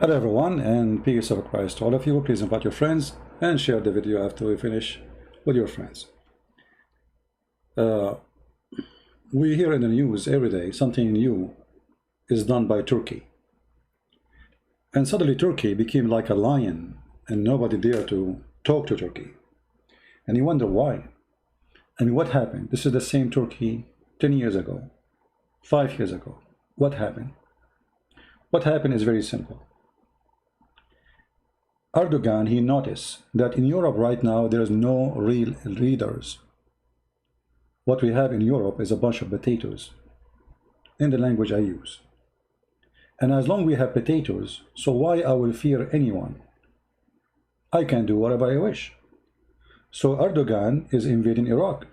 Hello everyone, and peace of Christ to all of you. Please invite your friends and share the video after we finish with your friends. We hear in the news every day something new is done by Turkey. And suddenly Turkey became like a lion and nobody dared to talk to Turkey. And you wonder why. I mean, what happened? This is the same Turkey 10 years ago, 5 years ago. What happened? What happened is very simple. Erdogan, he noticed that in Europe right now there is no real leaders. What we have in Europe is a bunch of potatoes, in the language I use. And as long as we have potatoes, so why I will fear anyone? I can do whatever I wish. So Erdogan is invading Iraq.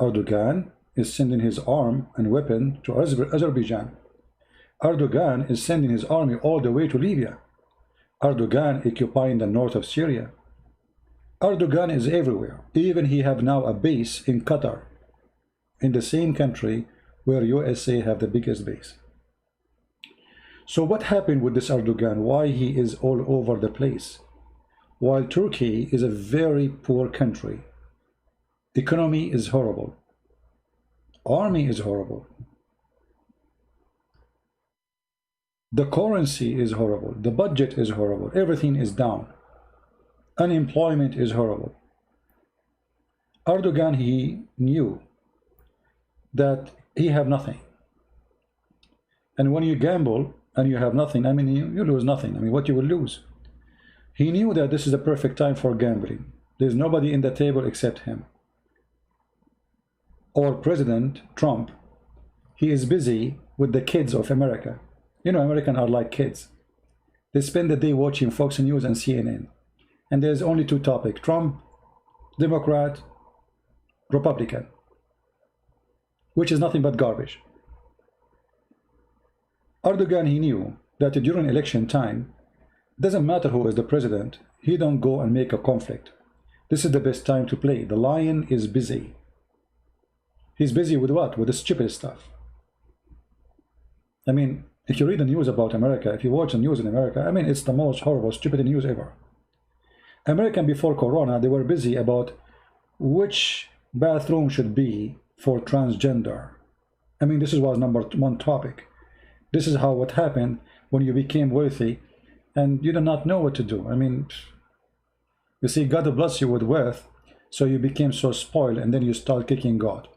Erdogan is sending his arm and weapon to Azerbaijan. Erdogan is sending his army all the way to Libya. Erdogan occupying the north of Syria. Erdogan is everywhere. Even he have now a base in Qatar, in the same country where USA have the biggest base. So what happened with this Erdogan? Why he is all over the place? While Turkey is a very poor country, economy is horrible, army is horrible, the currency is horrible, the budget is horrible, everything is down, unemployment is horrible. Erdogan, he knew that he have nothing. And when you gamble and you have nothing, I mean, you lose nothing. I mean, what you will lose? He knew that this is the perfect time for gambling. There's nobody in the table except him. Or President Trump, he is busy with the kids of America. You know, Americans are like kids. They spend the day watching Fox News and CNN. And there's only two topics: Trump, Democrat, Republican, which is nothing but garbage. Erdogan, he knew that during election time, doesn't matter who is the president, he don't go and make a conflict. This is the best time to play. The lion is busy. He's busy with what? With the stupid stuff. I mean, if you read the news about America, if you watch the news in America, I mean, it's the most horrible, stupid news ever. American before Corona, they were busy about which bathroom should be for transgender. I mean, this was number one topic. This is how what happened when you became wealthy and you do not know what to do. I mean, you see, God bless you with wealth, so you became so spoiled and then you start kicking God.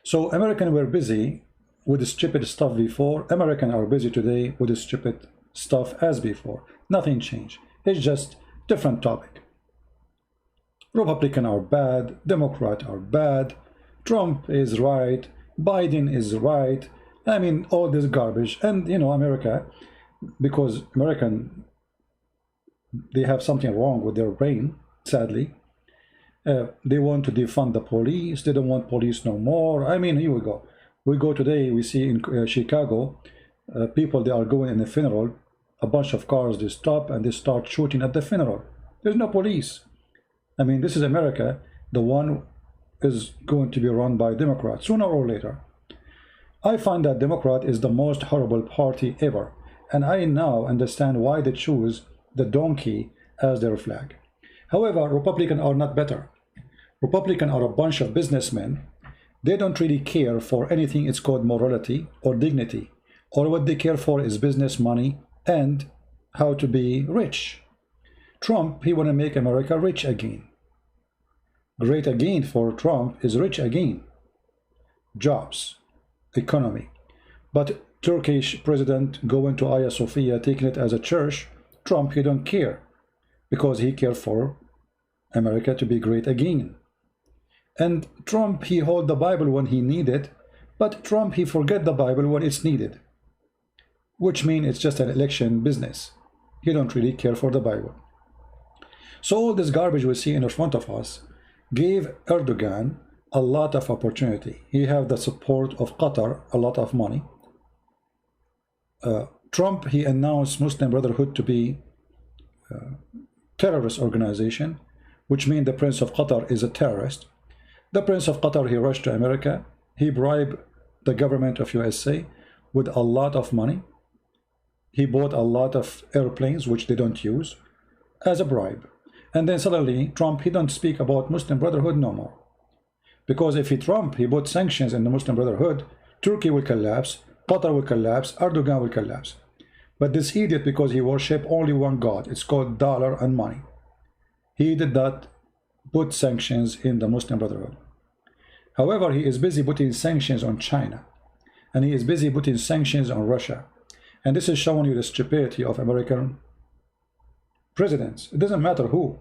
So Americans were busy with the stupid stuff before. Americans are busy today with the stupid stuff as before. Nothing changed. It's just different topic. Republicans are bad, Democrats are bad, Trump is right, Biden is right. I mean, all this garbage. And you know, America, because American, they have something wrong with their brain, sadly. They want to defund the police. They don't want police no more. I mean, here we go. We go today, we see in Chicago, people, they are going in a funeral, a bunch of cars, they stop and they start shooting at the funeral. There's no police. I mean, this is America. The one is going to be run by Democrats sooner or later. I find that Democrat is the most horrible party ever. And I now understand why they choose the donkey as their flag. However, Republicans are not better. Republicans are a bunch of businessmen. They don't really care for anything. It's called morality or dignity. All what they care for is business, money, and how to be rich. Trump, he want to make America rich again. Great again for Trump is rich again. Jobs, economy. But Turkish president going to Hagia Sophia, taking it as a church, Trump, he don't care, because he cares for America to be great again. And Trump, he hold the Bible when he need it, but Trump, he forget the Bible when it's needed, which means it's just an election business. He don't really care for the Bible. So all this garbage we see in front of us gave Erdogan a lot of opportunity. He have the support of Qatar, a lot of money. Trump, he announced Muslim Brotherhood to be a terrorist organization, which means the Prince of Qatar is a terrorist. The Prince of Qatar, he rushed to America. He bribed the government of USA with a lot of money. he bought a lot of airplanes, which they don't use, as a bribe. And then suddenly, Trump, he don't speak about Muslim Brotherhood no more. Because if he put sanctions in the Muslim Brotherhood, Turkey will collapse, Qatar will collapse, Erdogan will collapse. But this idiot, because he worship only one God, it's called dollar and money, he did not put sanctions in the Muslim Brotherhood. However, he is busy putting sanctions on China, and he is busy putting sanctions on Russia. And this is showing you the stupidity of American presidents. It doesn't matter who.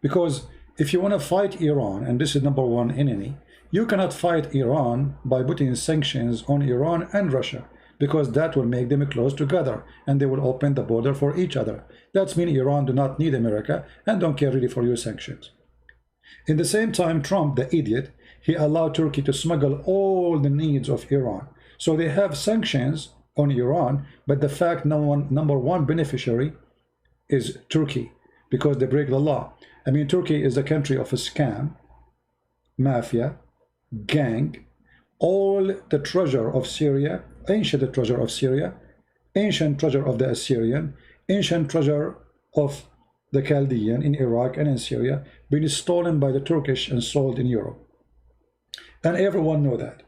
Because if you want to fight Iran, and this is #1 enemy, you cannot fight Iran by putting sanctions on Iran and Russia, because that will make them close together, and they will open the border for each other. That means Iran do not need America and don't care really for your sanctions. In the same time, Trump, the idiot, he allowed Turkey to smuggle all the needs of Iran. So they have sanctions on Iran, but the fact #1 beneficiary is Turkey, because they break the law. I mean, Turkey is a country of a scam, mafia, gang, all the treasure of Syria, ancient treasure of Syria, ancient treasure of the Assyrian, ancient treasure of the Chaldean in Iraq and in Syria, being stolen by the Turkish and sold in Europe. And everyone know that.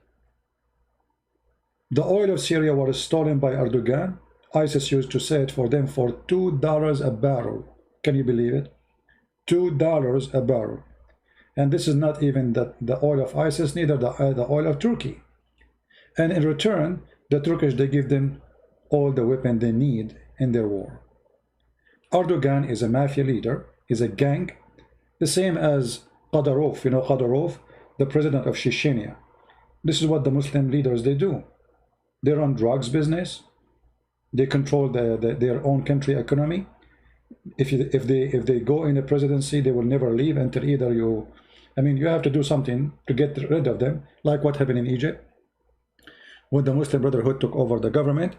The oil of Syria was stolen by Erdogan. ISIS used to sell it for them for $2 a barrel. Can you believe it? $2 a barrel. And this is not even the oil of ISIS, neither the oil of Turkey. And in return, the Turkish, they give them all the weapon they need in their war. Erdogan is a mafia leader, is a gang, the same as Kadyrov. You know Kadyrov, the president of Chechnya. This is what the Muslim leaders, they do. They run drugs business. They control their own country economy. If they go in a presidency, they will never leave until either you, I mean, you have to do something to get rid of them, like what happened in Egypt. When the Muslim Brotherhood took over the government,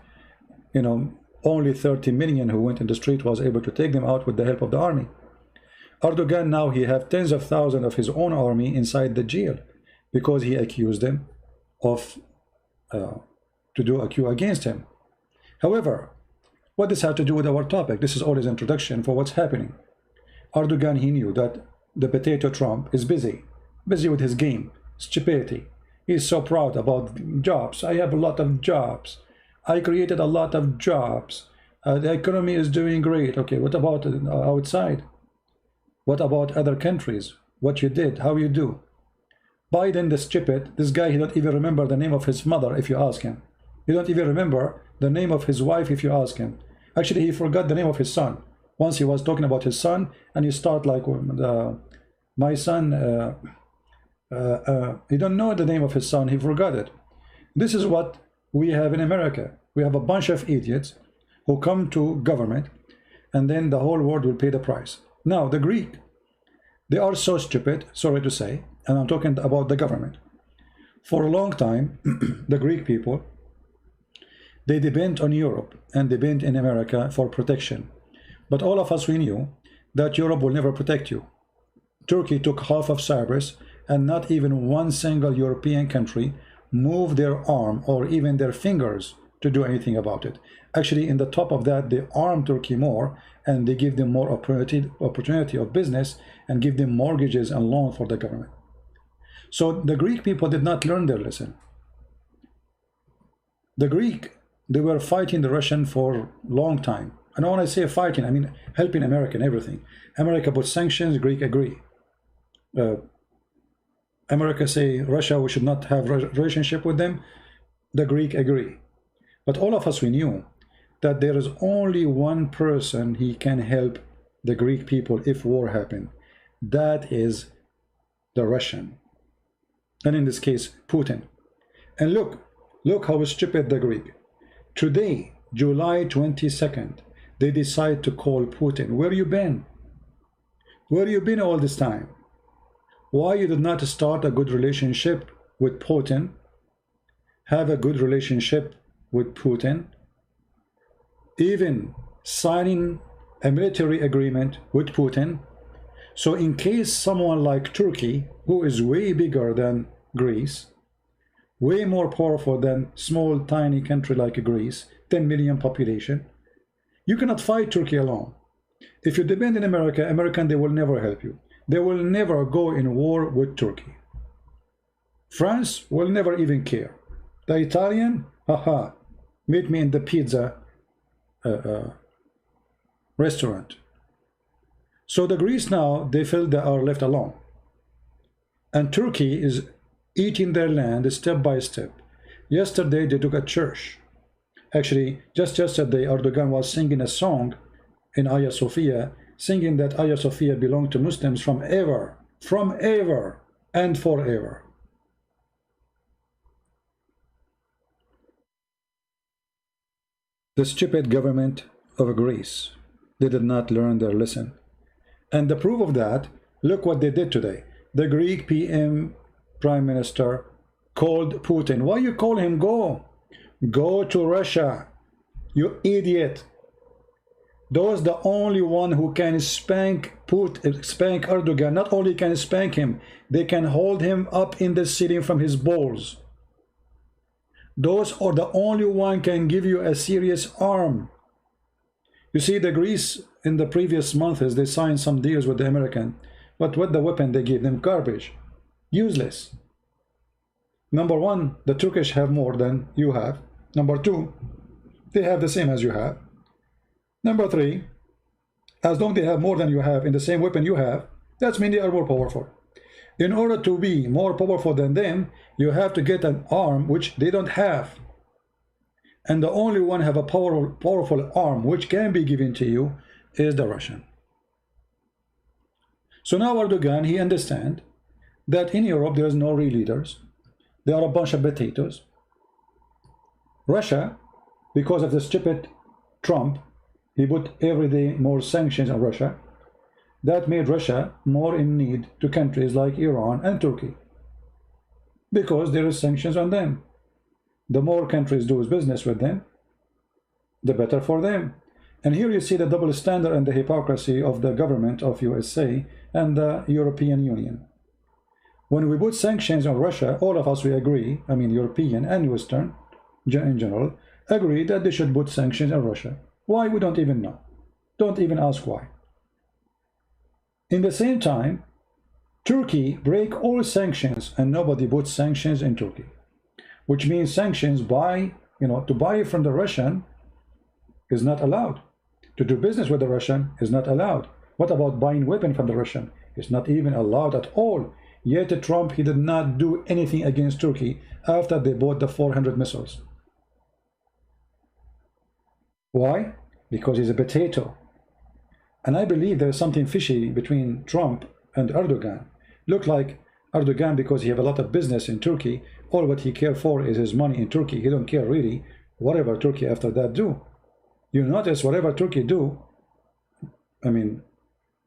you know, only 30 million who went in the street was able to take them out with the help of the army. Erdogan now, he have tens of thousands of his own army inside the jail because he accused them of to do a coup against him. However, what this had to do with our topic? This is all his introduction for what's happening. Erdogan, he knew that the potato Trump is busy with his game, stupidity. He's so proud about jobs. I have a lot of jobs. I created a lot of jobs. The economy is doing great. Okay, what about outside? What about other countries? What you did, how you do? Biden, the stupid, this guy, he don't even remember the name of his mother if you ask him. He don't even remember the name of his wife if you ask him. Actually, he forgot the name of his son. Once he was talking about his son, and he start like, my son, he don't know the name of his son, he forgot it. This is what we have in America. We have a bunch of idiots who come to government, and then the whole world will pay the price. Now, the Greek, they are so stupid, sorry to say, and I'm talking about the government. For a long time, the Greek people, they depend on Europe and depend in America for protection. But all of us, we knew that Europe will never protect you. Turkey took half of Cyprus, and not even one single European country moved their arm or even their fingers to do anything about it. Actually, in the top of that, they arm Turkey more, and they give them more opportunity of business and give them mortgages and loans for the government. So the Greek people did not learn their lesson. The Greek, they were fighting the Russian for a long time. And when I say fighting, I mean helping America and everything. America put sanctions, Greek agree. America say Russia, we should not have a relationship with them. The Greek agree. But all of us, we knew that there is only one person he can help the Greek people if war happened. That is the Russian. And in this case, Putin. And look how stupid the Greek. Today, July 22nd, they decide to call Putin. Where you been? Where you been all this time? Why you did not start a good relationship with Putin? Have a good relationship with Putin? Even signing a military agreement with Putin? So in case someone like Turkey, who is way bigger than Greece, way more powerful than small tiny country like Greece, 10 million population. You cannot fight Turkey alone. If you depend on America, they will never help you. They will never go in war with Turkey. France will never even care. The Italian, haha, meet me in the pizza restaurant. So the Greece now, they feel they are left alone. And Turkey is eating their land step by step. Yesterday they took a church. Actually, just yesterday Erdogan was singing a song in Hagia Sophia, singing that Hagia Sophia belonged to Muslims from ever and forever. The stupid government of Greece, they did not learn their lesson. And the proof of that, look what they did today. The Greek PM, Prime Minister, called Putin. Why you call him? Go to Russia, you idiot. Those the only one who can spank Erdogan. Not only can spank him, they can hold him up in the ceiling from his balls. Those are the only one can give you a serious arm. You see, the Greece in the previous months, they signed some deals with the American, but what the weapon they give them? Garbage, useless. Number one, the Turkish have more than you have. Number two, they have the same as you have. Number three, as long as they have more than you have in the same weapon you have, that means they are more powerful. In order to be more powerful than them, you have to get an arm which they don't have. And the only one have a powerful arm which can be given to you is the Russian. So now Erdogan, he understands that in Europe there is no real leaders. There are a bunch of potatoes. Russia, because of the stupid Trump, he put every day more sanctions on Russia. That made Russia more in need to countries like Iran and Turkey, because there is sanctions on them. The more countries do business with them, the better for them. And here you see the double standard and the hypocrisy of the government of USA and the European Union. When we put sanctions on Russia, all of us, we agree, I mean European and Western in general, agree that they should put sanctions on Russia. Why? We don't even know. Don't even ask why. In the same time, Turkey break all sanctions and nobody puts sanctions in Turkey, which means sanctions to buy from the Russian is not allowed. To do business with the Russian is not allowed. What about buying weapon from the Russian? It's not even allowed at all. Yet Trump, he did not do anything against Turkey after they bought the 400 missiles. Why? Because he's a potato. And I believe there's something fishy between Trump and Erdogan. Look like Erdogan, because he have a lot of business in Turkey, all what he care for is his money in Turkey. He don't care really whatever Turkey after that do. You notice whatever Turkey do, I mean,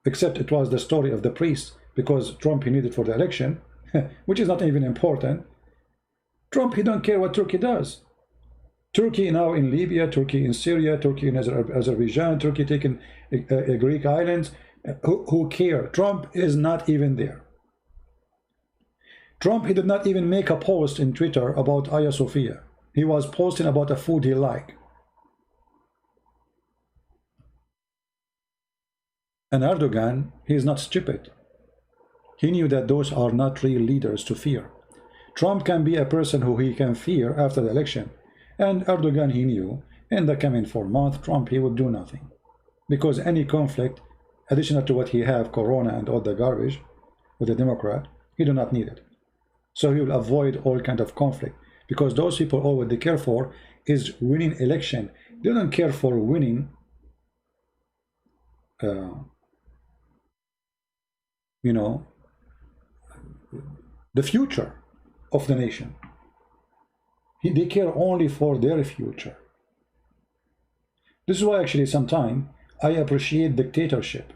except it was the story of the priest, because Trump he needed for the election, which is not even important. Trump, he don't care what Turkey does. Turkey now in Libya, Turkey in Syria, Turkey in Azerbaijan, Turkey taking Greek islands. Who care? Trump is not even there. Trump, he did not even make a post in Twitter about Hagia Sophia. He was posting about a food he liked. And Erdogan, he is not stupid. He knew that those are not real leaders to fear. Trump can be a person who he can fear after the election. And Erdogan, he knew in the coming 4 months, Trump, he would do nothing. Because any conflict, additional to what he have, Corona and all the garbage, with the Democrat, he do not need it. So he will avoid all kind of conflict. Because those people, all what they care for is winning election. They don't care for winning the future of the nation. They care only for their future. This is why actually sometimes I appreciate dictatorship.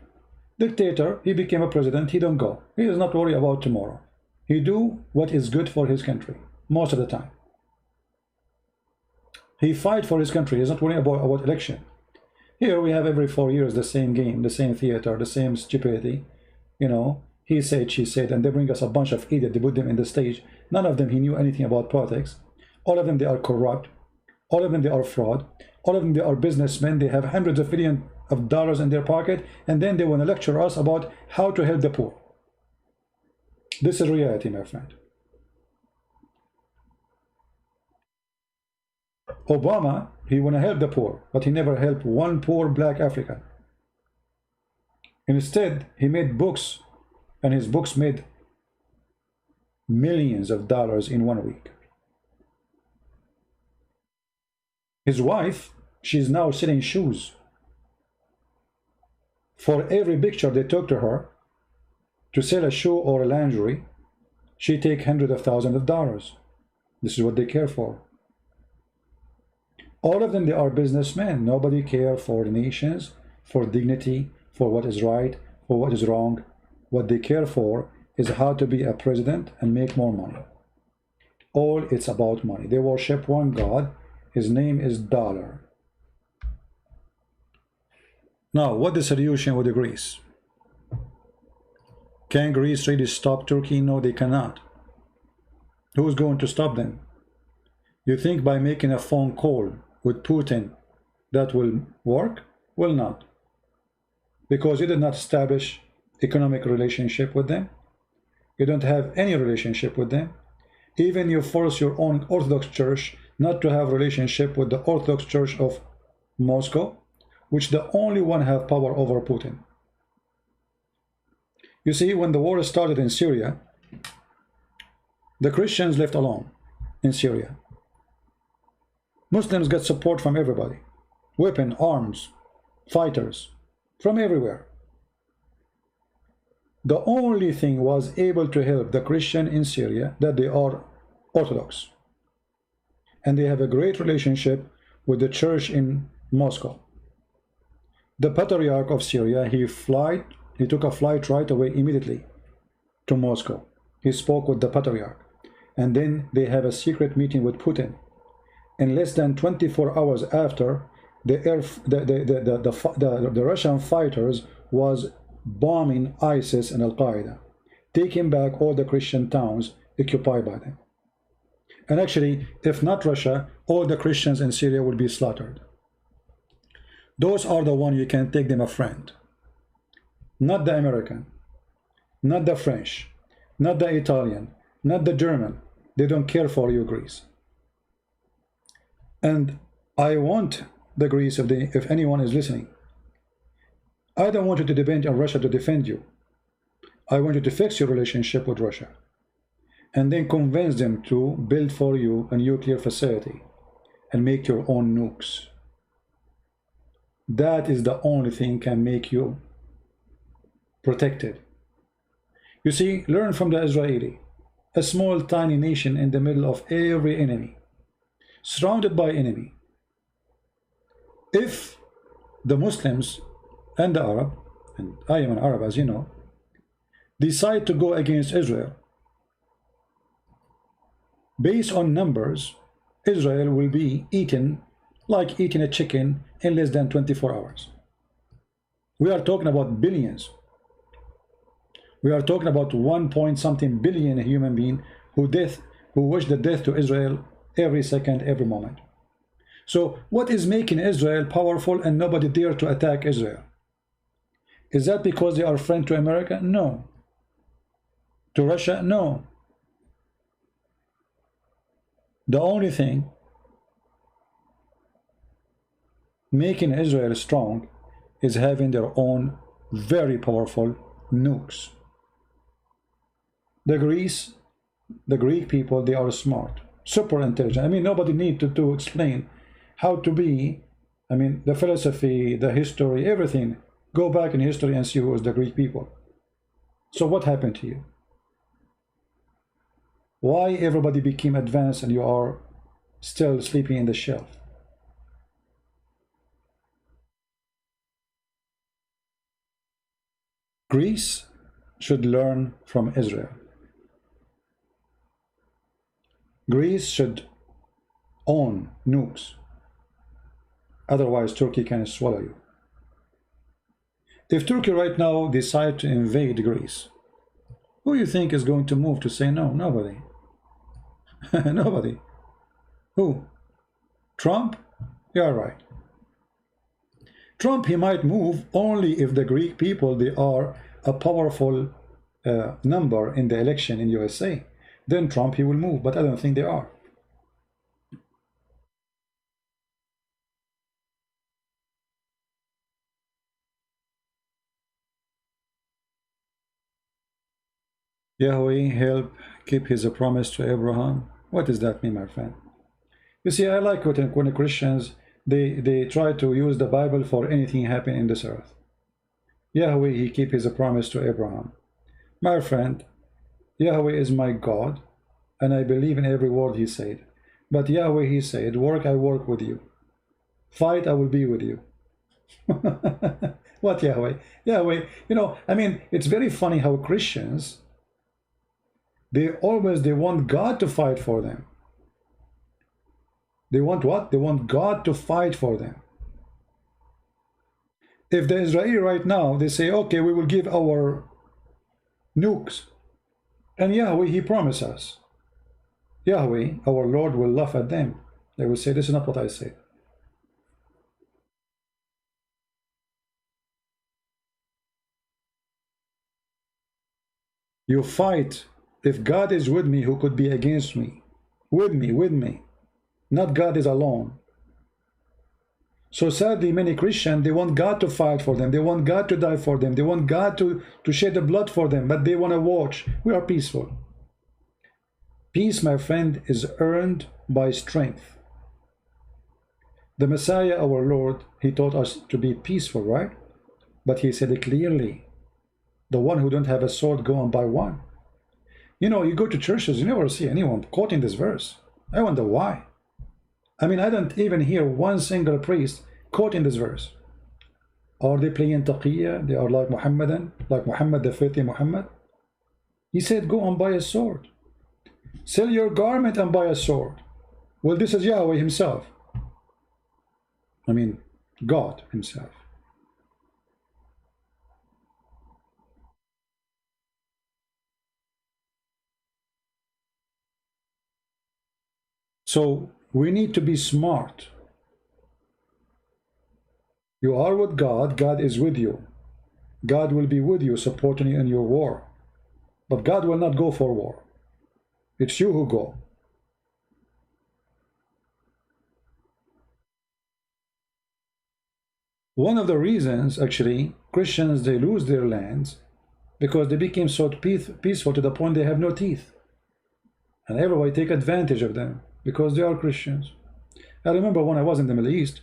Dictator, he became a president, he don't go. He does not worry about tomorrow. He do what is good for his country, most of the time. He fight for his country, he's not worrying about election. Here we have every 4 years the same game, the same theater, the same stupidity. He said, she said, and they bring us a bunch of idiots, they put them in the stage. None of them, he knew anything about politics. All of them, they are corrupt. All of them, they are fraud. All of them, they are businessmen. They have hundreds of millions of dollars in their pocket, and then they want to lecture us about how to help the poor. This is reality, my friend. Obama, he want to help the poor, but he never helped one poor black African. Instead, he made books, and his books made millions of dollars in 1 week. His wife, she's now selling shoes. For every picture they took to her to sell a shoe or a lingerie, she take hundreds of thousands of dollars. This is what they care for. All of them, they are businessmen. Nobody care for nations, for dignity, for what is right, for what is wrong. What they care for is how to be a president and make more money. All it's about money. They worship one God. His name is dollar. Now, what the solution with Greece? Can Greece really stop Turkey? No, they cannot. Who's going to stop them? You think by making a phone call with Putin that will work? Will not. Because you did not establish economic relationship with them. You don't have any relationship with them. Even you force your own Orthodox Church not to have relationship with the Orthodox Church of Moscow, which the only one have power over Putin. You see, when the war started in Syria, the Christians left alone in Syria. Muslims got support from everybody. Weapon, arms, fighters, from everywhere. The only thing was able to help the Christian in Syria that they are Orthodox. And they have a great relationship with the church in Moscow. The Patriarch of Syria, he took a flight right away immediately to Moscow. He spoke with the Patriarch. And then they have a secret meeting with Putin. In less than 24 hours after, the Russian fighters was bombing ISIS and Al-Qaeda, taking back all the Christian towns occupied by them. And actually, if not Russia, all the Christians in Syria will be slaughtered. Those are the ones you can take them a friend. Not the American, not the French, not the Italian, not the German. They don't care for you, Greece. And I want the Greece, if anyone is listening, I don't want you to depend on Russia to defend you. I want you to fix your relationship with Russia and then convince them to build for you a nuclear facility and make your own nukes. That is the only thing can make you protected. You see, learn from the Israeli, a small tiny nation in the middle of every enemy, surrounded by enemy. If the Muslims and the Arab, and I am an Arab as you know, decide to go against Israel, based on numbers, Israel will be eaten like eating a chicken in less than 24 hours. We are talking about billions. We are talking about 1 point something billion human being who wish the death to Israel every second, every moment. So what is making Israel powerful and nobody dare to attack Israel? Is that because they are friend to America? No. To Russia? No. The only thing making Israel strong is having their own very powerful nukes. The Greek people, they are smart, super intelligent. I mean, nobody need to explain how to be, I mean, the philosophy, the history, everything. Go back in history and see who was the Greek people. So what happened to you? Why everybody became advanced and you are still sleeping in the shelf? Greece should learn from Israel. Greece should own nukes. Otherwise, Turkey can swallow you. If Turkey right now decide to invade Greece, who do you think is going to move to say no? Nobody. Nobody. Who? Trump, you're right. Trump, he might move only if the Greek people, they are a powerful number in the election in USA. Then Trump, he will move, but I don't think they are. Yahweh help keep his promise to Abraham. What does that mean, my friend? You see, I like when the Christians, they try to use the Bible for anything happen in this earth. Yahweh, he keep his promise to Abraham. My friend, Yahweh is my God, and I believe in every word he said. But Yahweh, he said, work, I work with you. Fight, I will be with you. What Yahweh? Yahweh, you know, I mean, it's very funny how Christians, they want God to fight for them. They want what? They want God to fight for them. If the Israeli right now, they say, okay, we will give our nukes, and Yahweh, he promised us. Yahweh, our Lord, will laugh at them. They will say, this is not what I said. You fight. If God is with me, who could be against me? With me. Not God is alone. So sadly, many Christians, they want God to fight for them. They want God to die for them. They want God to shed the blood for them, but they want to watch. We are peaceful. Peace, my friend, is earned by strength. The Messiah, our Lord, he taught us to be peaceful, right? But he said it clearly. The one who don't have a sword, go and buy one. You know, you go to churches, you never see anyone quoting this verse. I wonder why. I mean, I don't even hear one single priest quoting this verse. Are they playing taqiyya? They are like Muhammadan, like Muhammad, the faithful Muhammad. He said, go and buy a sword. Sell your garment and buy a sword. Well, this is Yahweh himself. I mean, God himself. So we need to be smart. You are with God, God is with you. God will be with you, supporting you in your war. But God will not go for war. It's you who go. One of the reasons, actually, Christians, they lose their lands because they became so peaceful to the point they have no teeth. And everybody take advantage of them because they are Christians. I remember when I was in the Middle East,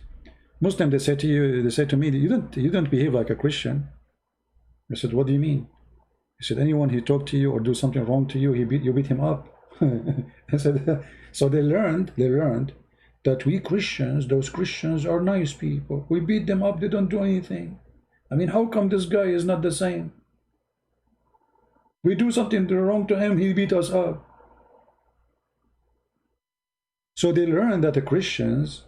Muslim, they say to me, you don't behave like a Christian. I said, what do you mean? He said, anyone who talk to you or do something wrong to you, you beat him up. I said, so they learned that we Christians, those Christians are nice people. We beat them up, they don't do anything. I mean, how come this guy is not the same? We do something wrong to him, he beat us up. So they learned that the Christians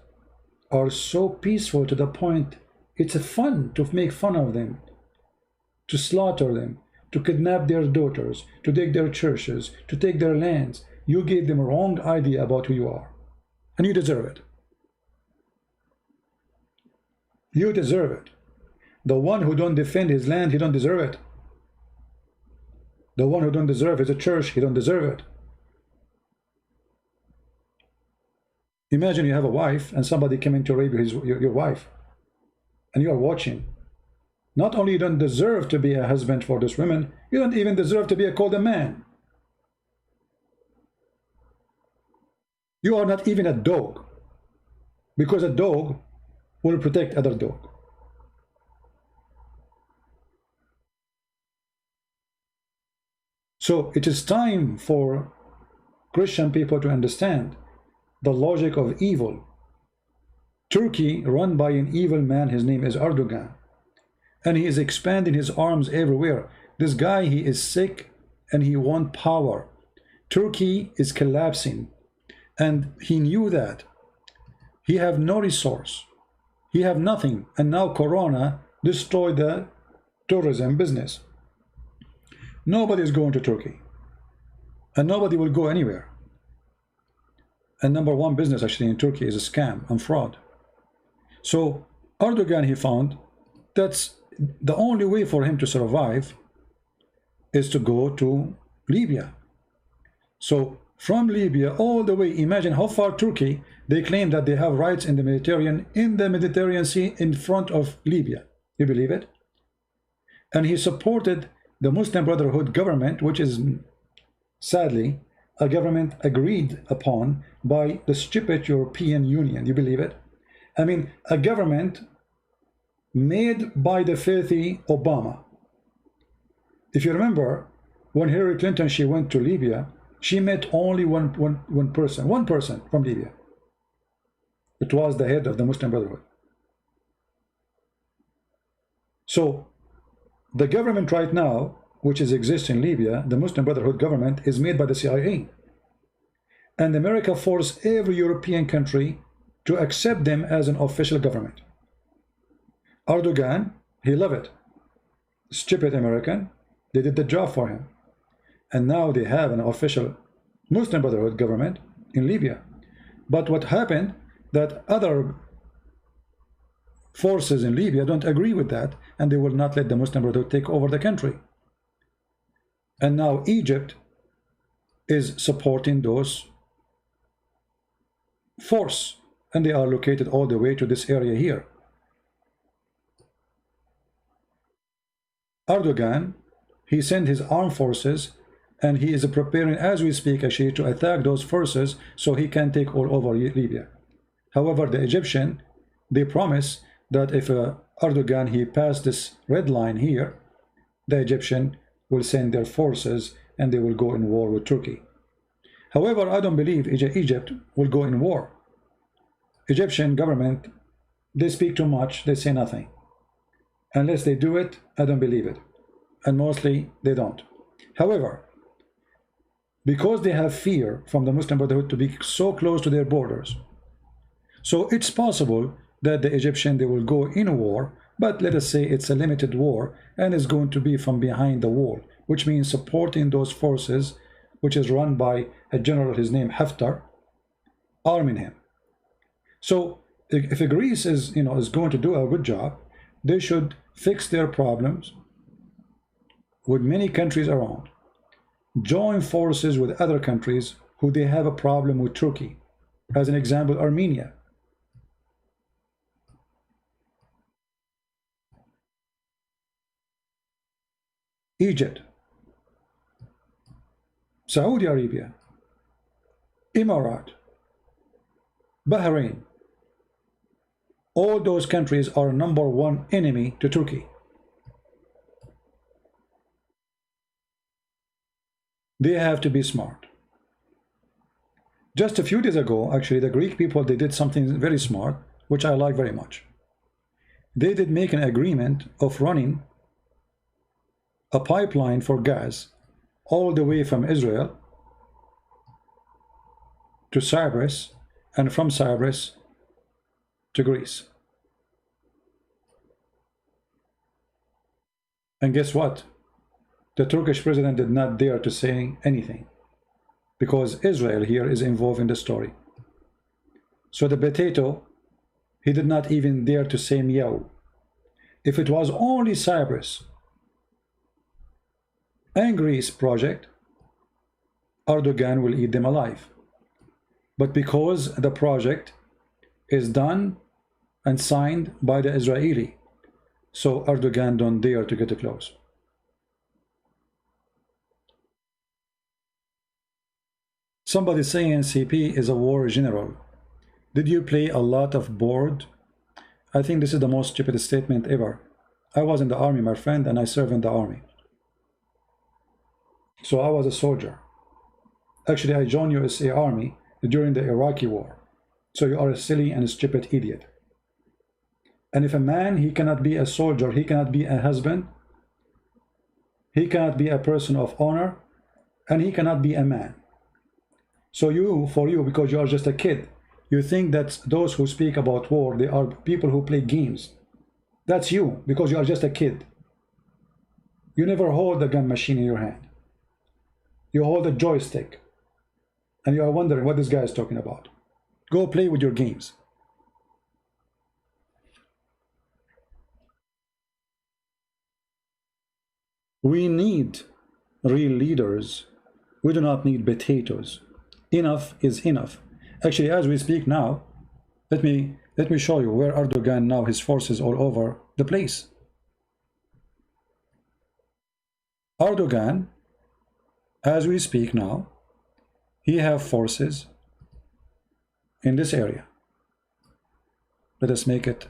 are so peaceful to the point it's fun to make fun of them, to slaughter them, to kidnap their daughters, to take their churches, to take their lands. You gave them a wrong idea about who you are. And you deserve it. You deserve it. The one who don't defend his land, he don't deserve it. The one who don't deserve his church, he don't deserve it. Imagine you have a wife and somebody coming to rape your wife, and you are watching. Not only you don't deserve to be a husband for this woman, you don't even deserve to be called a man. You are not even a dog, because a dog will protect other dog. So it is time for Christian people to understand the logic of evil. Turkey, run by an evil man, his name is Erdogan, and he is expanding his arms everywhere. This guy, he is sick and he wants power. Turkey is collapsing, and he knew that. He have no resource, he have nothing, and now Corona destroyed the tourism business. Nobody is going to Turkey, and nobody will go anywhere. And #1 business actually in Turkey is a scam and fraud. So Erdogan, he found that's the only way for him to survive is to go to Libya. So from Libya all the way, imagine how far Turkey, they claim that they have rights in the Mediterranean Sea in front of Libya. You believe it? And he supported the Muslim Brotherhood government, which is sadly a government agreed upon by the stupid European Union. You believe it? I mean, a government made by the filthy Obama. If you remember, when Hillary Clinton, she went to Libya, she met only one person from Libya. It was the head of the Muslim Brotherhood. So the government right now, which exists in Libya, the Muslim Brotherhood government, is made by the CIA. And America forced every European country to accept them as an official government. Erdogan, he loved it. Stupid American, they did the job for him. And now they have an official Muslim Brotherhood government in Libya. But what happened, that other forces in Libya don't agree with that, and they will not let the Muslim Brotherhood take over the country. And now Egypt is supporting those force, and they are located all the way to this area here. Erdogan, he sent his armed forces, and he is preparing as we speak actually to attack those forces so he can take all over Libya. However, the Egyptian, they promise that if Erdogan, he passed this red line here, the Egyptian will send their forces and they will go in war with Turkey. However, I don't believe Egypt will go in war. Egyptian government, they speak too much, they say nothing. Unless they do it, I don't believe it. And mostly they don't. However, because they have fear from the Muslim Brotherhood to be so close to their borders, so it's possible that the Egyptian, they will go in a war, but let us say it's a limited war and is going to be from behind the wall, which means supporting those forces, which is run by a general, his name Haftar, arming him. So if Greece is, is going to do a good job, they should fix their problems with many countries around, join forces with other countries who they have a problem with Turkey. As an example, Armenia. Egypt, Saudi Arabia, Emirat, Bahrain. All those countries are #1 enemy to Turkey. They have to be smart. Just a few days ago, actually, the Greek people, they did something very smart, which I like very much. They did make an agreement of running a pipeline for gas all the way from Israel to Cyprus, and from Cyprus to Greece. And guess what? The Turkish president did not dare to say anything, because Israel here is involved in the story. So the potato, he did not even dare to say meow. If it was only Cyprus and Greece project, Erdogan will eat them alive. But because the project is done and signed by the Israeli, so Erdogan don't dare to get close. Somebody saying CP is a war general. Did you play a lot of board? I think this is the most stupid statement ever. I was in the army, my friend, and I served in the army. So I was a soldier. Actually, I joined USA Army during the Iraqi war. So you are a silly and stupid idiot. And if a man, he cannot be a soldier, he cannot be a husband, he cannot be a person of honor, and he cannot be a man. So for you, because you are just a kid, you think that those who speak about war, they are people who play games. That's you, because you are just a kid. You never hold a gun machine in your hand. You hold a joystick. and you are wondering what this guy is talking about. Go play with your games. We need real leaders. We do not need potatoes. Enough is enough. Actually, as we speak now, let me show you where Erdogan now, his forces all over the place. Erdogan, as we speak now, he have forces in this area. Let us make it.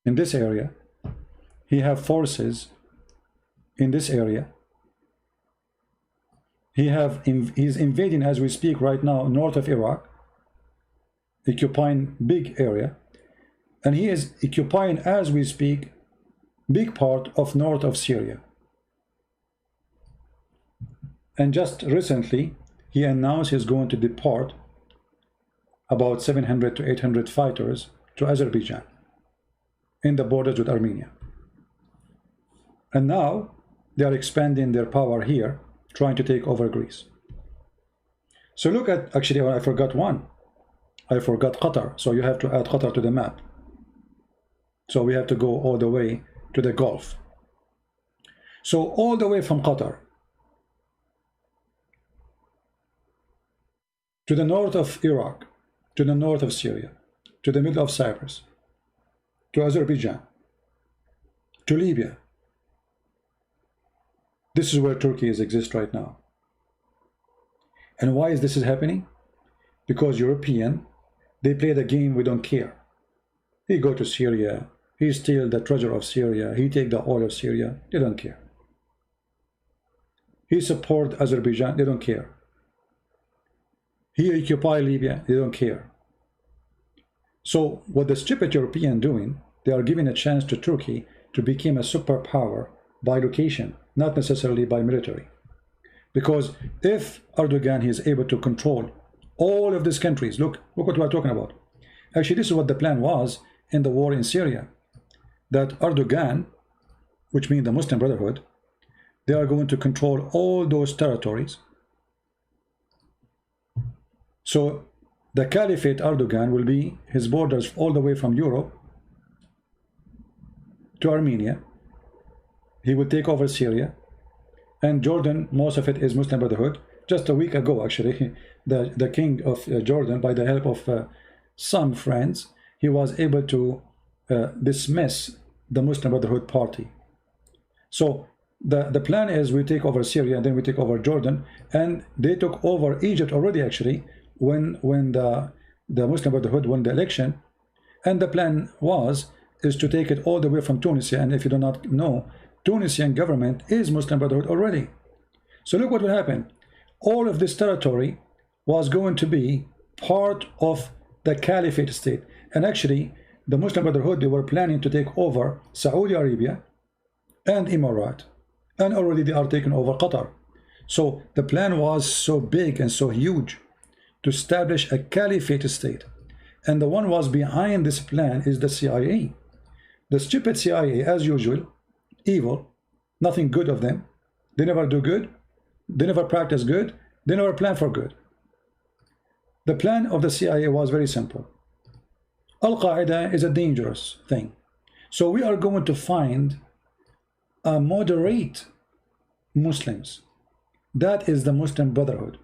In this area, he have forces in this area. He's invading as we speak right now north of Iraq, occupying big area, and he is occupying as we speak big part of north of Syria. And just recently he announced he's going to deport about 700 to 800 fighters to Azerbaijan in the borders with Armenia. And now they are expanding their power here, trying to take over Greece. So look at, actually, I forgot one. I forgot Qatar. So you have to add Qatar to the map. So we have to go all the way to the Gulf. So all the way from Qatar to the north of Iraq, to the north of Syria, to the middle of Cyprus, to Azerbaijan, to Libya. This is where Turkey exists right now. And why is this happening? Because European, they play the game, we don't care. He go to Syria, he steal the treasure of Syria, he take the oil of Syria, they don't care. He support Azerbaijan, they don't care. He occupy Libya, they don't care. So what the stupid European doing, they are giving a chance to Turkey to become a superpower by location, not necessarily by military. Because if Erdogan is able to control all of these countries, look what we are talking about. Actually, this is what the plan was in the war in Syria. That Erdogan, which means the Muslim Brotherhood, they are going to control all those territories. So the Caliphate Erdogan will be his borders all the way from Europe to Armenia. He will take over Syria. And Jordan, most of it is Muslim Brotherhood. Just a week ago, actually, the king of Jordan, by the help of some friends, he was able to dismiss the Muslim Brotherhood party. So the plan is we take over Syria, and then we take over Jordan, and they took over Egypt already, actually, when the Muslim Brotherhood won the election. And the plan is to take it all the way from Tunisia. And if you do not know, Tunisian government is Muslim Brotherhood already. So look what will happen. All of this territory was going to be part of the Caliphate state. And actually, the Muslim Brotherhood, they were planning to take over Saudi Arabia and Emirat. And already they are taking over Qatar. So the plan was so big and so huge to establish a Caliphate state. And the one was behind this plan is the CIA. The stupid CIA, as usual, evil, nothing good of them. They never do good. They never practice good. They never plan for good. The plan of the CIA was very simple. Al-Qaeda is a dangerous thing. So we are going to find a moderate Muslims. That is the Muslim Brotherhood.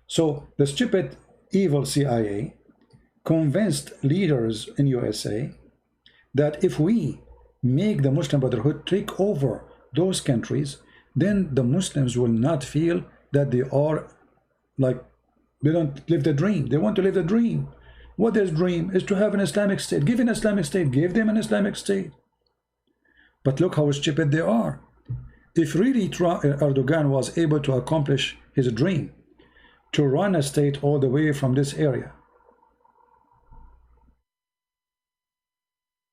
So the stupid, evil CIA convinced leaders in USA that if we make the Muslim Brotherhood take over those countries, then the Muslims will not feel that they are like, they don't live the dream. They want to live the dream. What is dream? Is to have an Islamic state. Give an Islamic state. Give them an Islamic state. But look how stupid they are. If really Erdogan was able to accomplish his dream, to run a state all the way from this area,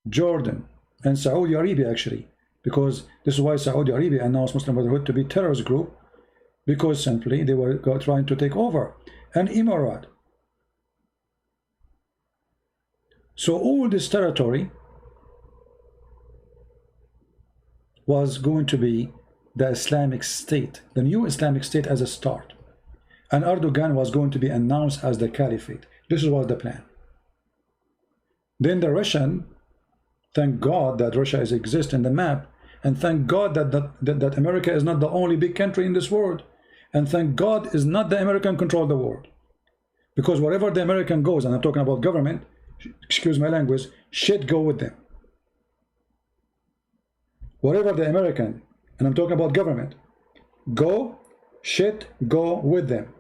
Jordan and Saudi Arabia, actually, because this is why Saudi Arabia announced Muslim Brotherhood to be terrorist group, because simply they were trying to take over. And Emirat, So all this territory was going to be the Islamic State, the new Islamic State as a start. And Erdogan was going to be announced as the caliphate. This was the plan. Then the Russian, thank God that Russia exists in the map, and thank God that America is not the only big country in this world, and thank God is not the American control the world. Because wherever the American goes, and I'm talking about government, excuse my language, shit go with them. Wherever the American, and I'm talking about government, go, shit go with them.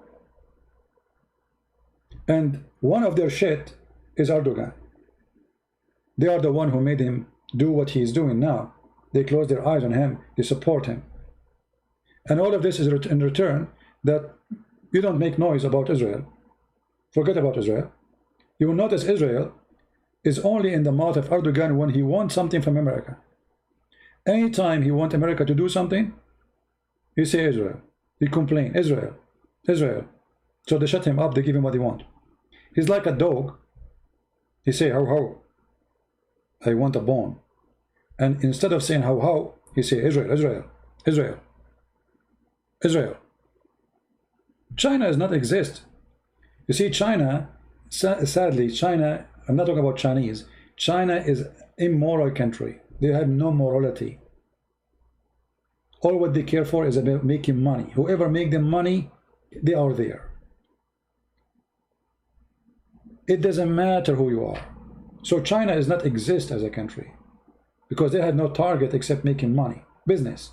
And one of their shit is Erdogan. They are the one who made him do what he's doing now. They close their eyes on him, they support him. And all of this is in return that you don't make noise about Israel. Forget about Israel. You will notice Israel is only in the mouth of Erdogan when he wants something from America. Anytime he wants America to do something, he say Israel. He complain, Israel, Israel. So they shut him up, they give him what he wants. He's like a dog. He say, how, how. I want a bone. And instead of saying how, he say Israel, Israel, Israel, Israel. China does not exist. You see, China, sadly, China, I'm not talking about Chinese. China is an immoral country. They have no morality. All what they care for is about making money. Whoever make them money, they are there. It doesn't matter who you are. So China does not exist as a country because they had no target except making money, business.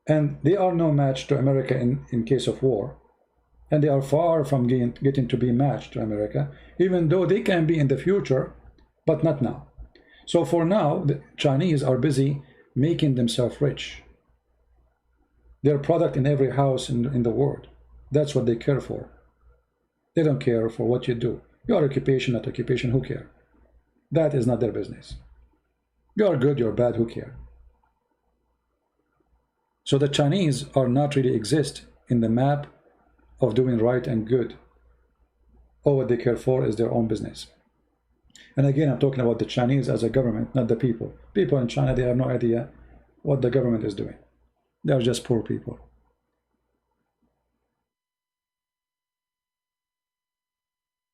And they are no match to America in case of war. And they are far from getting to be matched to America, even though they can be in the future, but not now. So for now, the Chinese are busy making themselves rich. They're a product in every house in the world. That's what they care for. They don't care for what you do. Your occupation, not occupation, who care? That is not their business. You're good, you're bad, who care? So the Chinese are not really exist in the map of doing right and good. All what they care for is their own business. And again, I'm talking about the Chinese as a government, not the people. People in China, they have no idea what the government is doing. They are just poor people.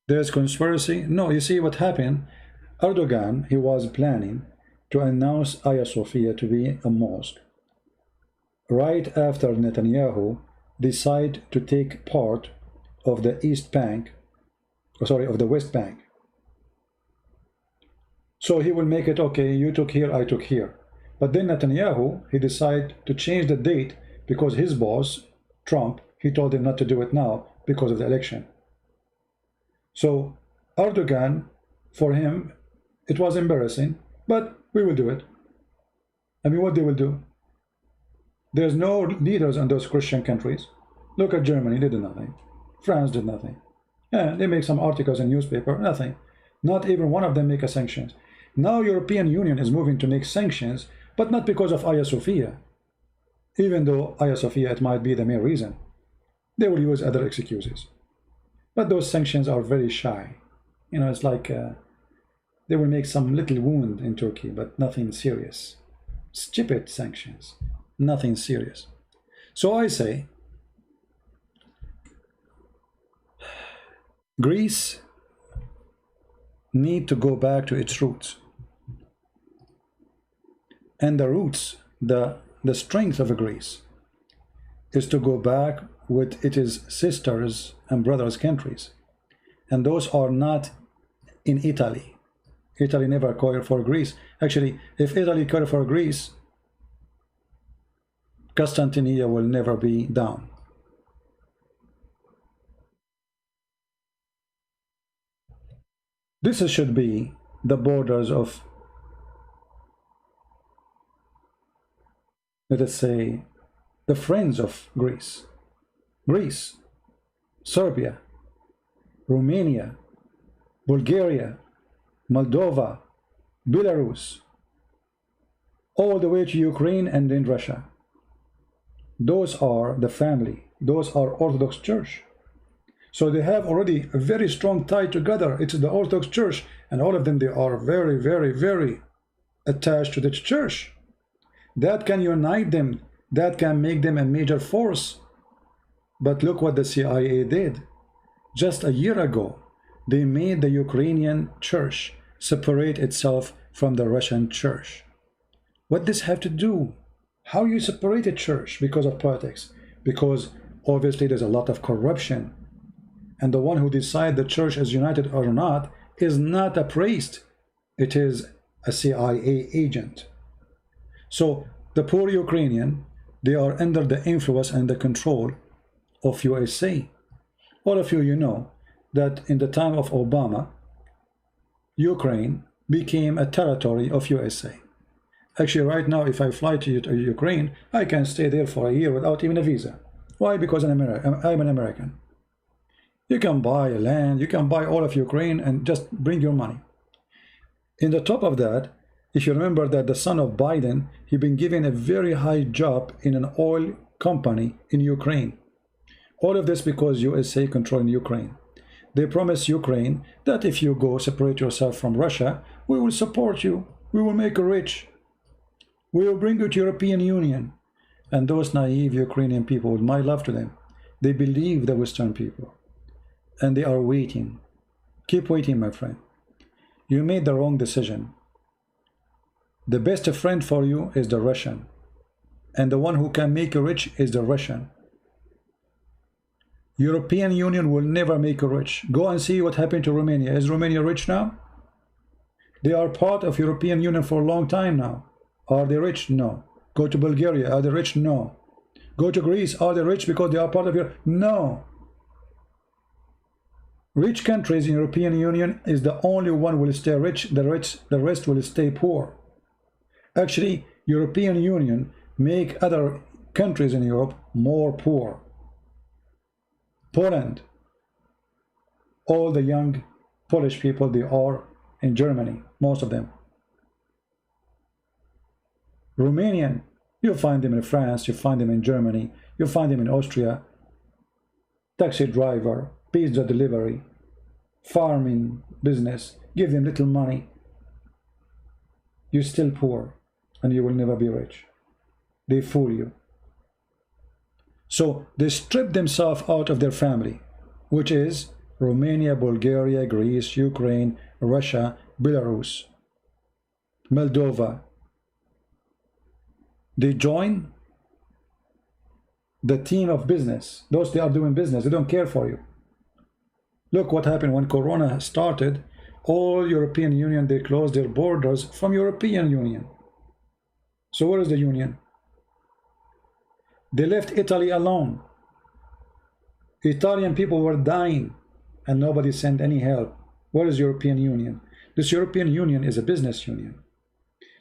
There's conspiracy? No, you see what happened? Erdogan, he was planning to announce Hagia Sophia to be a mosque. Right after Netanyahu decided to take part of the East Bank, of the West Bank. So he will make it, okay, you took here, I took here. But then Netanyahu, he decided to change the date because his boss, Trump, he told him not to do it now because of the election. So Erdogan, for him, it was embarrassing, but we will do it. I mean, what they will do? There's no leaders in those Christian countries. Look at Germany, they did nothing. France did nothing. Yeah, they make some articles in newspaper, nothing. Not even one of them make a sanctions. Now European Union is moving to make sanctions, but not because of Hagia Sophia. Even though Hagia Sophia, it might be the main reason. They will use other excuses. But those sanctions are very shy. You know, it's like they will make some little wound in Turkey, but nothing serious. Stupid sanctions, nothing serious. So I say, Greece need to go back to its roots. And the roots, the strength of Greece is to go back with its sisters and brothers countries. And those are not in Italy. Italy never cared for Greece. Actually, if Italy cared for Greece, Constantinople will never be down. This should be the borders of, let us say, the friends of Greece. Greece, Serbia, Romania, Bulgaria, Moldova, Belarus, all the way to Ukraine and then Russia. Those are the family. Those are Orthodox Church. So they have already a very strong tie together. It's the Orthodox Church, and all of them, they are very, very, very attached to the church. That can unite them. That can make them a major force. But look what the CIA did. Just a year ago, they made the Ukrainian church separate itself from the Russian church. What does this have to do? How you separate a church because of politics? Because obviously there's a lot of corruption. And the one who decides the church is united or not is not a priest. It is a CIA agent. So the poor Ukrainian, they are under the influence and the control of USA. All of you, you know that in the time of Obama, Ukraine became a territory of USA. Actually, right now, if I fly to Ukraine, I can stay there for a year without even a visa. Why? Because I'm an American. You can buy a land, you can buy all of Ukraine and just bring your money. In the top of that, if you remember that the son of Biden, he been given a very high job in an oil company in Ukraine. All of this because USA controlling Ukraine. They promise Ukraine that if you go separate yourself from Russia, we will support you. We will make you rich. We will bring you to European Union. And those naive Ukrainian people, with my love to them, they believe the Western people. And they are waiting. Keep waiting, my friend. You made the wrong decision. The best friend for you is the Russian. And the one who can make you rich is the Russian. European Union will never make you rich. Go and see what happened to Romania. Is Romania rich now? They are part of European Union for a long time now. Are they rich? No. Go to Bulgaria. Are they rich? No. Go to Greece. Are they rich because they are part of Europe? No. Rich countries in European Union is the only one will stay rich. The rest will stay poor. Actually, European Union make other countries in Europe more poor. Poland, all the young Polish people, they are in Germany, most of them. Romanian, you find them in France, you find them in Germany, you find them in Austria. Taxi driver, pizza delivery, farming business, give them little money. You're still poor and you will never be rich. They fool you. So they strip themselves out of their family, which is Romania, Bulgaria, Greece, Ukraine, Russia, Belarus, Moldova. They join the team of business. Those they are doing business, they don't care for you. Look what happened when Corona started. All European Union, they closed their borders from European Union. So where is the Union? They left Italy alone. Italian people were dying and nobody sent any help. Where is European Union? This European Union is a business union.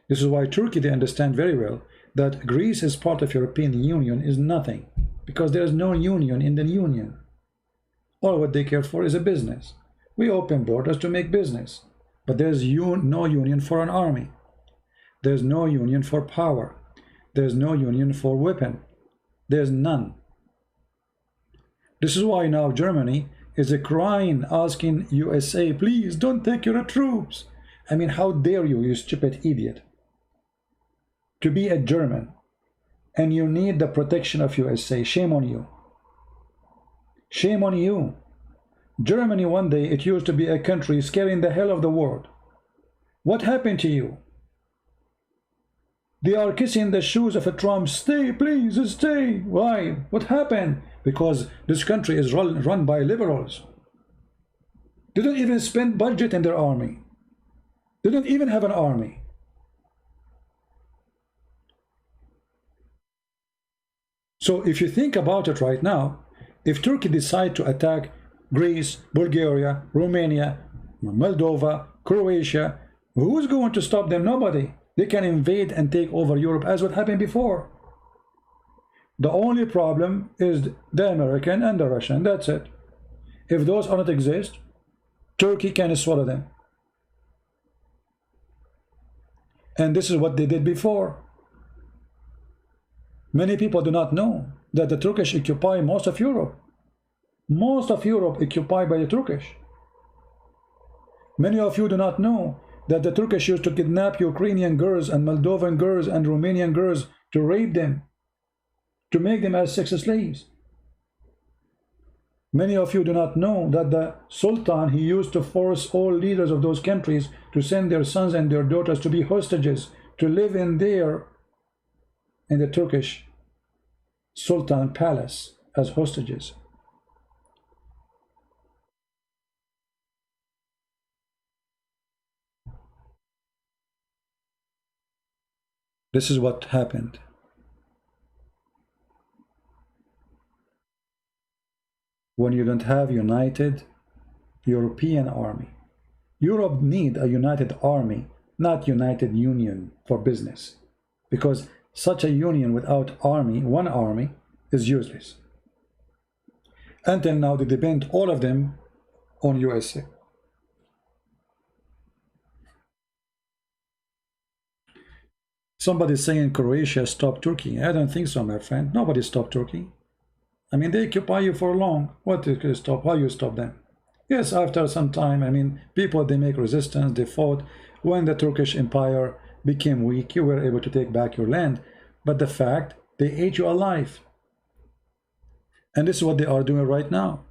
This is why Turkey, they understand very well that Greece is part of European Union is nothing, because there is no union in the union. All what they care for is a business. We open borders to make business, but there's no union for an army. There's no union for power. There's no union for weapon. There's none. This is why now Germany is crying, asking USA, please don't take your troops. I mean, how dare you, you stupid idiot, to be a German and you need the protection of USA. Shame on you. Shame on you. Germany, one day, it used to be a country scaring the hell of the world. What happened to you? They are kissing the shoes of a Trump. Stay, please, stay. Why? What happened? Because this country is run by liberals. They don't even spend budget in their army. They don't even have an army. So if you think about it right now, if Turkey decide to attack Greece, Bulgaria, Romania, Moldova, Croatia, who's going to stop them? Nobody. They can invade and take over Europe as what happened before. The only problem is the American and the Russian. That's it. If those do not exist, Turkey can swallow them. And this is what they did before. Many people do not know that the Turkish occupy most of Europe. Most of Europe occupied by the Turkish. Many of you do not know that the Turkish used to kidnap Ukrainian girls and Moldovan girls and Romanian girls to rape them, to make them as sex slaves. Many of you do not know that the Sultan, he used to force all leaders of those countries to send their sons and their daughters to be hostages, to live in the Turkish Sultan palace as hostages. This is what happened. When you don't have united European army. Europe need a united army, not united union for business. Because such a union without army, one army, is useless. Until now, they depend all of them on USA. Somebody saying Croatia stopped Turkey. I don't think so, my friend. Nobody stopped Turkey. I mean, they occupy you for long. What did you stop? How you stop them? Yes, after some time, I mean, people, they make resistance, they fought. When the Turkish Empire became weak, you were able to take back your land. But the fact, they ate you alive. And this is what they are doing right now.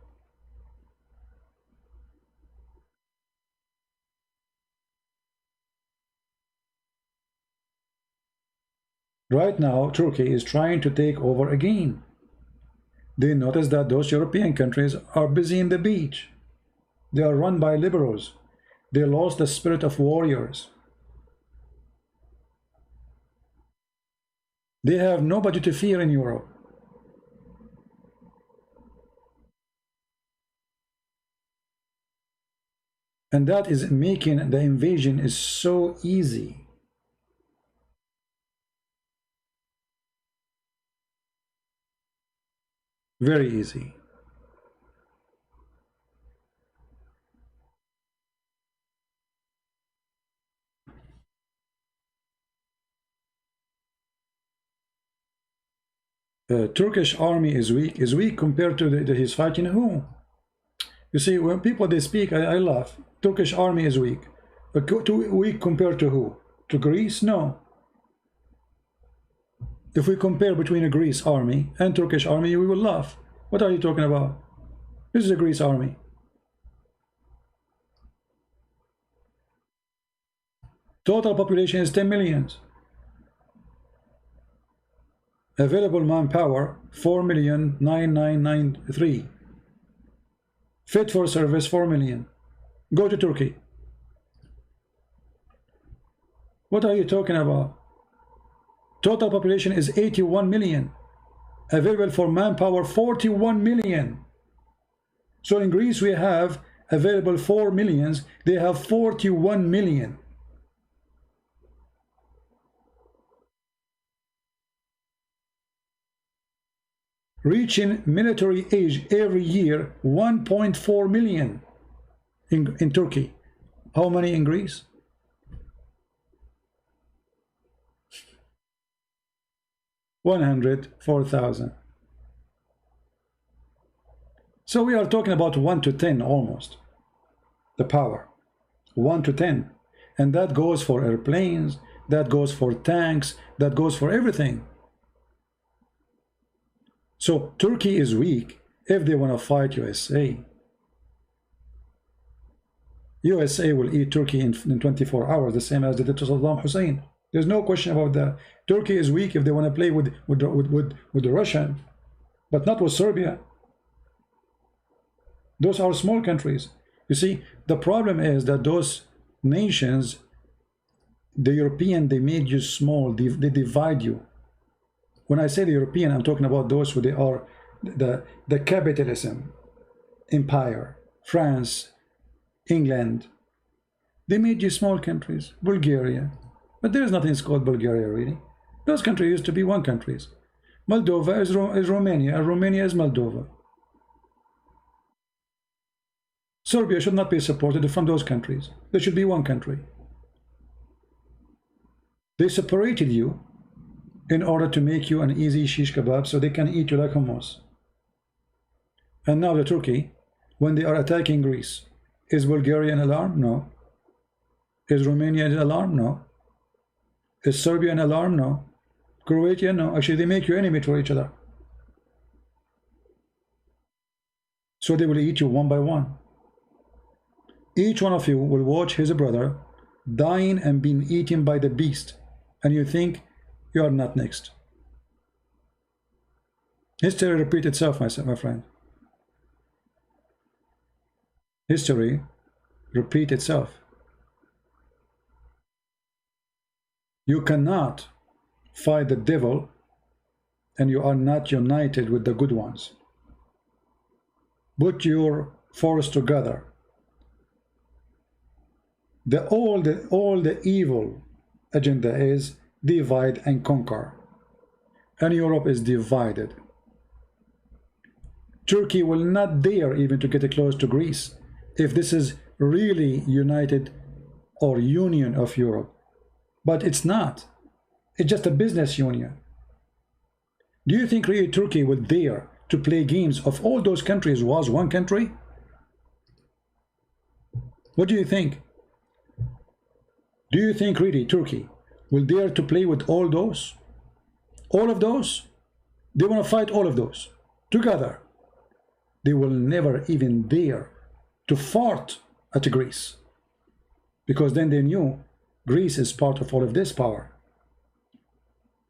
Right now, Turkey is trying to take over again. They notice that those European countries are busy in the beach. They are run by liberals. They lost the spirit of warriors. They have nobody to fear in Europe. And that is making the invasion is so easy. Very easy. Turkish army is weak. Is weak compared to his fighting who? You see, when people they speak, I laugh. Turkish army is weak. But too weak compared to who? To Greece? No. If we compare between a Greece army and Turkish army, we will laugh. What are you talking about? This is a Greece army. Total population is 10 million. Available manpower 4,993,000. Fit for service 4 million. Go to Turkey. What are you talking about? Total population is 81 million. Available for manpower 41 million. So in Greece we have available 4 millions. They have 41 million. Reaching military age every year 1.4 million in Turkey. How many in Greece? $104,000. So we are talking about 1 to 10 almost. The power 1 to 10, and that goes for airplanes, that goes for tanks, that goes for everything. So Turkey is weak if they want to fight USA. USA will eat Turkey in 24 hours, the same as they did to Saddam Hussein. There's no question about that. Turkey is weak if they want to play with the Russian, but not with Serbia. Those are small countries. You see, the problem is that those nations, the European, they made you small, they divide you. When I say the European, I'm talking about those who they are the capitalism empire, France, England. They made you small countries, Bulgaria. But there is nothing called Bulgaria, really. Those countries used to be one countries. Moldova is Romania, and Romania is Moldova. Serbia should not be supported from those countries. They should be one country. They separated you in order to make you an easy shish kebab so they can eat you like hummus. And now the Turkey, when they are attacking Greece, is Bulgaria an alarm? No. Is Romania an alarm? No. Is Serbia an alarm? No. Croatia? No. Actually, they make you enemy to each other. So they will eat you one by one. Each one of you will watch his brother dying and being eaten by the beast, and you think you are not next. History repeats itself, my friend. History repeats itself. You cannot fight the devil and you are not united with the good ones. Put your force together. All the evil agenda is divide and conquer. And Europe is divided. Turkey will not dare even to get close to Greece if this is really united or union of Europe. But it's not. It's just a business union. Do you think really Turkey would dare to play games of all those countries was one country? What do you think? Do you think really Turkey will dare to play with all those? All of those? They want to fight all of those together. They will never even dare to fart at Greece, because then they knew Greece is part of all of this power.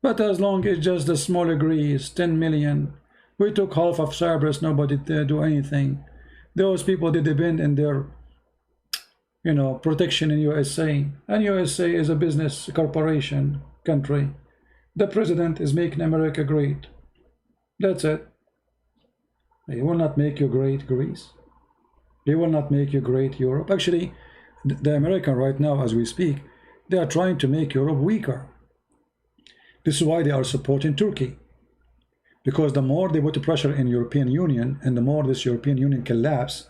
But as long as just the smaller Greece, 10 million, we took half of Cyprus, nobody did do anything. Those people, they depend on their, protection in USA. And USA is a business corporation country. The president is making America great. That's it. He will not make you great Greece. He will not make you great Europe. Actually, the American right now, as we speak, they are trying to make Europe weaker. This is why they are supporting Turkey. Because the more they put pressure in European Union, and the more this European Union collapse,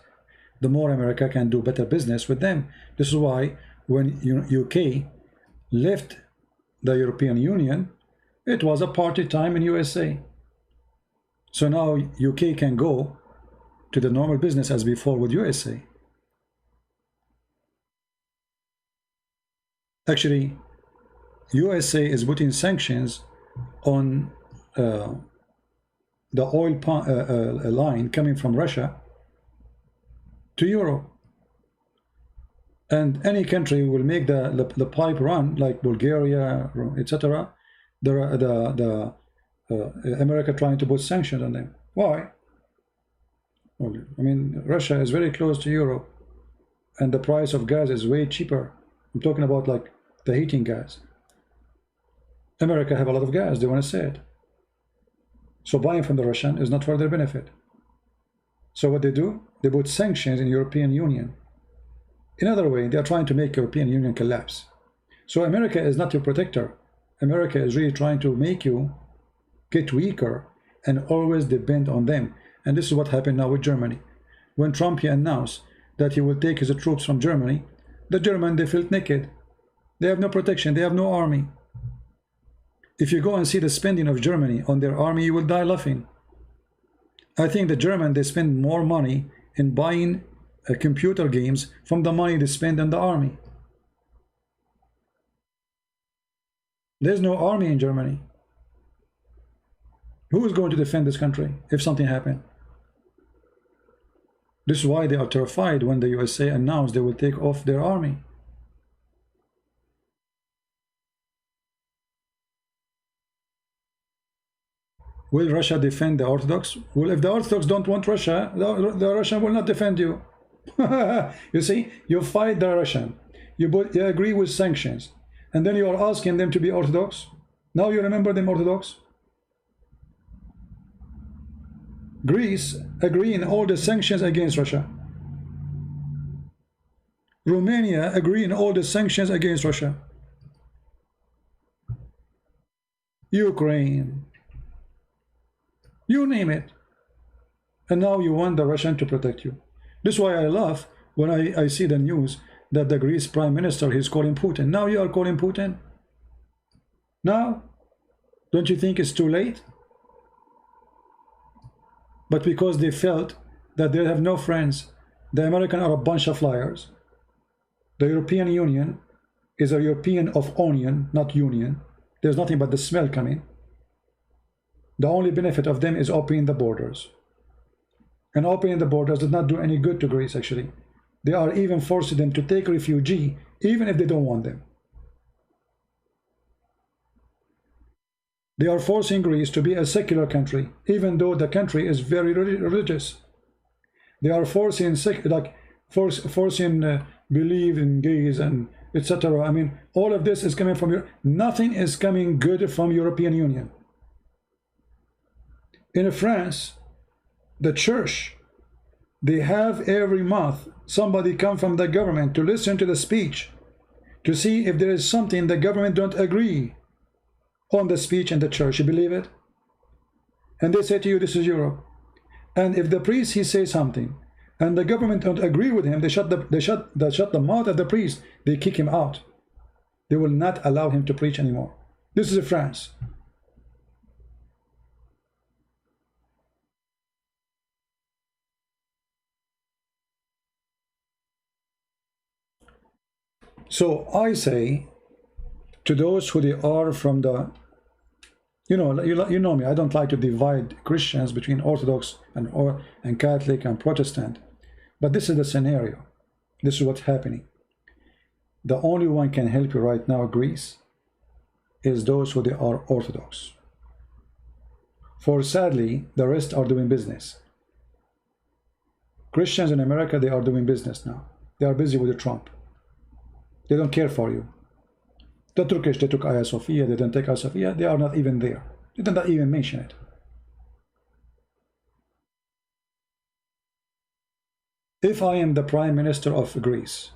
the more America can do better business with them. This is why when UK left the European Union, it was a party time in USA. So now UK can go to the normal business as before with USA. Actually, USA is putting sanctions on the oil line coming from Russia to Europe. And any country will make the pipe run, like Bulgaria, etc. America trying to put sanctions on them. Why? Well, I mean, Russia is very close to Europe, and the price of gas is way cheaper. I'm talking about like the heating gas. America have a lot of gas, they want to sell it. So buying from the Russian is not for their benefit. So what they do, they put sanctions in European Union. In other way, they are trying to make European Union collapse. So America is not your protector. America is really trying to make you get weaker and always depend on them. And this is what happened now with Germany. When Trump announced that he will take his troops from Germany, the Germans, they felt naked. They have no protection, they have no army. If you go and see the spending of Germany on their army, you will die laughing. I think the Germans, they spend more money in buying computer games from the money they spend on the army. There's no army in Germany. Who is going to defend this country if something happened? This is why they are terrified when the USA announced they will take off their army. Will Russia defend the Orthodox? Well, if the Orthodox don't want Russia, the Russian will not defend you. You see, you fight the Russian, you agree with sanctions, and then you are asking them to be Orthodox. Now you remember them Orthodox. Greece agreeing all the sanctions against Russia. Romania agreeing all the sanctions against Russia. Ukraine. You name it. And now you want the Russian to protect you. This is why I laugh when I see the news that the Greece Prime Minister is calling Putin. Now you are calling Putin? Now? Don't you think it's too late? But because they felt that they have no friends. The Americans are a bunch of liars. The European Union is a European of onion, not union. There's nothing but the smell coming. The only benefit of them is opening the borders. And opening the borders does not do any good to Greece, actually. They are even forcing them to take refugee, even if they don't want them. They are forcing Greece to be a secular country, even though the country is very religious. They are forcing, believe in gays and etc. I mean, all of this is coming from Europe. Nothing is coming good from European Union. In France, the church, they have every month somebody come from the government to listen to the speech, to see if there is something the government don't agree on the speech in the church. You believe it? And they say to you, this is Europe. And if the priest, he says something and the government don't agree with him, they shut the mouth of the priest. They kick him out. They will not allow him to preach anymore. This is France. So I say to those who they are from the, you know me, I don't like to divide Christians between Orthodox and Catholic and Protestant, but this is the scenario. This is what's happening. The only one can help you right now, Greece, is those who they are Orthodox. For sadly, the rest are doing business. Christians in America, they are doing business now. They are busy with Trump. They don't care for you. The Turkish, they took Hagia Sophia, they didn't take Hagia Sophia, they are not even there. They did not even mention it. If I am the Prime Minister of Greece,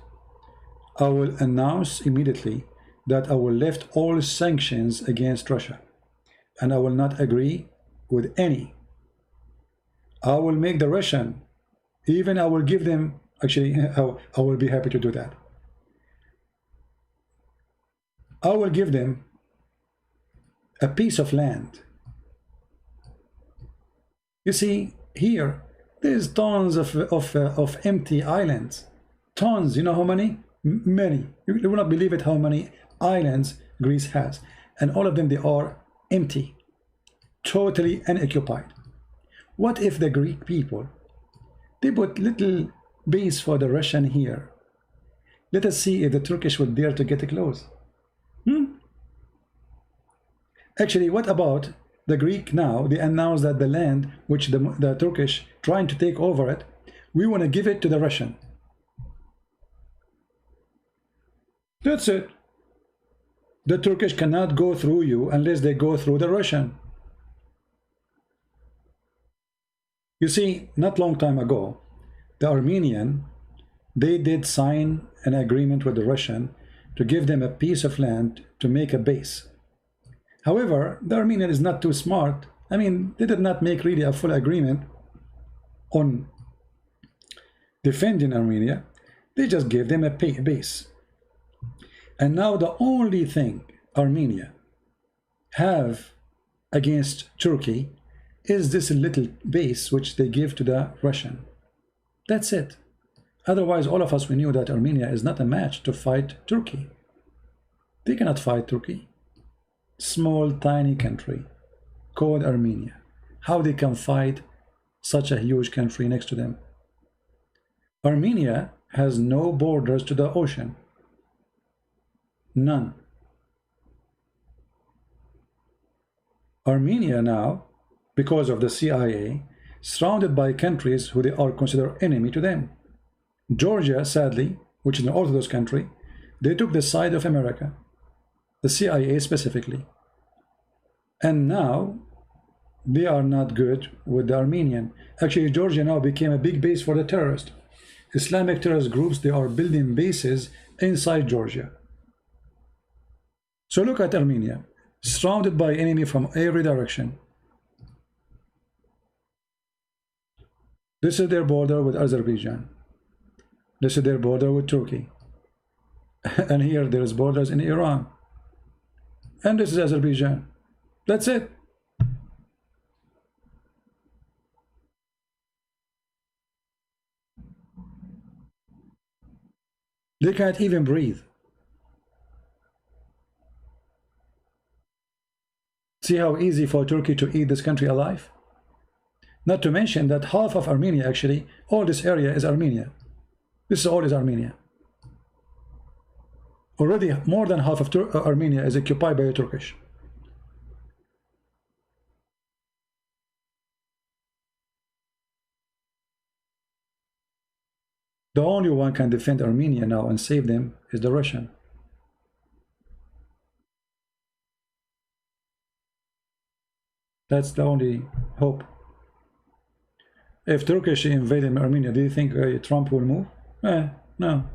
I will announce immediately that I will lift all sanctions against Russia, and I will not agree with any. I will make the Russian, even I will give them, actually, I will be happy to do that. I will give them a piece of land. You see, here, there's tons of empty islands. Tons, you know how many? Many. You will not believe it how many islands Greece has. And all of them, they are empty. Totally unoccupied. What if the Greek people, they put little base for the Russian here? Let us see if the Turkish will dare to get close. Actually, what about the Greek now? They announce that the land which the Turkish trying to take over it, we want to give it to the Russian. That's it. The Turkish cannot go through you unless they go through the Russian. You see, not long time ago, the Armenian, they did sign an agreement with the Russian to give them a piece of land to make a base. However, the Armenian is not too smart. I mean, they did not make really a full agreement on defending Armenia. They just gave them a base. And now the only thing Armenia have against Turkey is this little base which they give to the Russian. That's it. Otherwise, all of us, we knew that Armenia is not a match to fight Turkey. They cannot fight Turkey. Small, tiny country called Armenia. How they can fight such a huge country next to them? Armenia has no borders to the ocean. None. Armenia now, because of the CIA, surrounded by countries who they are considered enemy to them. Georgia, sadly, which is an Orthodox country, they took the side of America, the CIA specifically. And now they are not good with the Armenian. Actually, Georgia now became a big base for the terrorists. Islamic terrorist groups, they are building bases inside Georgia. So look at Armenia, surrounded by enemy from every direction. This is their border with Azerbaijan. This is their border with Turkey. And here there is borders in Iran. And this is Azerbaijan. That's it. They can't even breathe. See how easy for Turkey to eat this country alive? Not to mention that half of Armenia, actually, all this area is Armenia. This all is Armenia. Already more than half of Armenia is occupied by the Turkish. The only one can defend Armenia now and save them is the Russian. That's the only hope. If Turkish invaded Armenia, do you think Trump will move? No.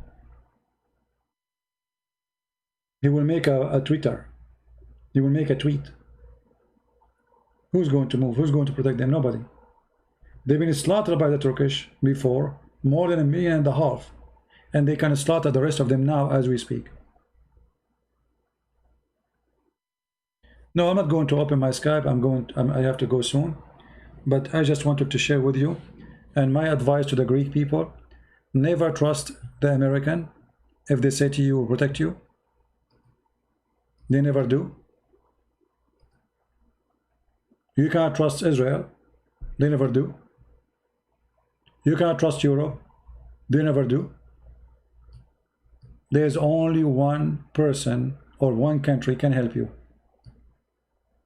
He will make a Twitter. He will make a tweet. Who's going to move? Who's going to protect them? Nobody. They've been slaughtered by the Turkish before, more than 1.5 million, and they can slaughter the rest of them now as we speak. No, I'm not going to open my Skype. I have to go soon. But I just wanted to share with you, and my advice to the Greek people: never trust the American. If they say to you, we'll protect you, they never do. You cannot trust Israel. They never do. You cannot trust Europe. They never do. There's only one person or one country can help you.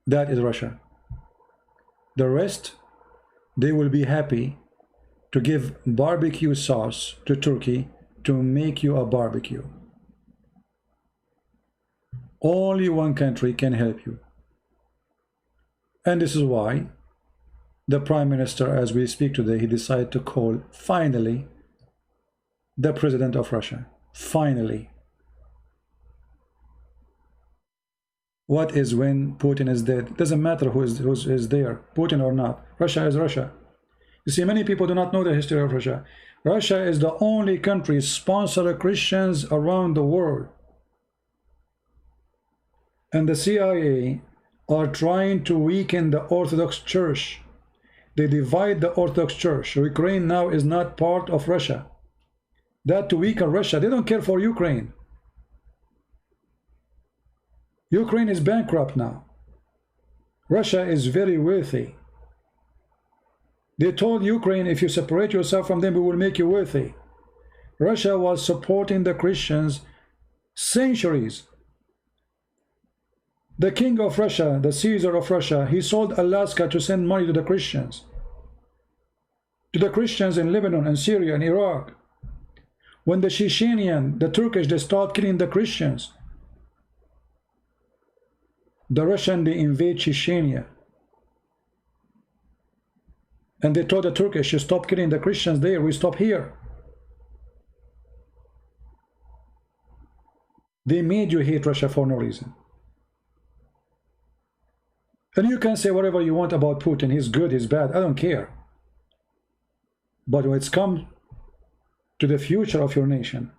That is Russia. The rest, they will be happy to give barbecue sauce to Turkey to make you a barbecue. Only one country can help you. And this is why the Prime Minister, as we speak today, he decided to call finally the President of Russia. Finally. What is when Putin is dead? It doesn't matter who is there, Putin or not. Russia is Russia. You see, many people do not know the history of Russia. Russia is the only country sponsoring Christians around the world. And the CIA are trying to weaken the Orthodox Church. They divide the Orthodox Church. Ukraine now is not part of Russia. That to weaken Russia, they don't care for Ukraine. Ukraine is bankrupt now. Russia is very wealthy. They told Ukraine, if you separate yourself from them, we will make you wealthy. Russia was supporting the Christians centuries. The king of Russia, the Caesar of Russia, he sold Alaska to send money to the Christians. To the Christians in Lebanon and Syria and Iraq. When the Chechenian, the Turkish, they start killing the Christians. The Russian, they invade Chechnya. And they told the Turkish, you stop killing the Christians there, we stop here. They made you hate Russia for no reason. And you can say whatever you want about Putin, he's good, he's bad, I don't care. But when it's come to the future of your nation,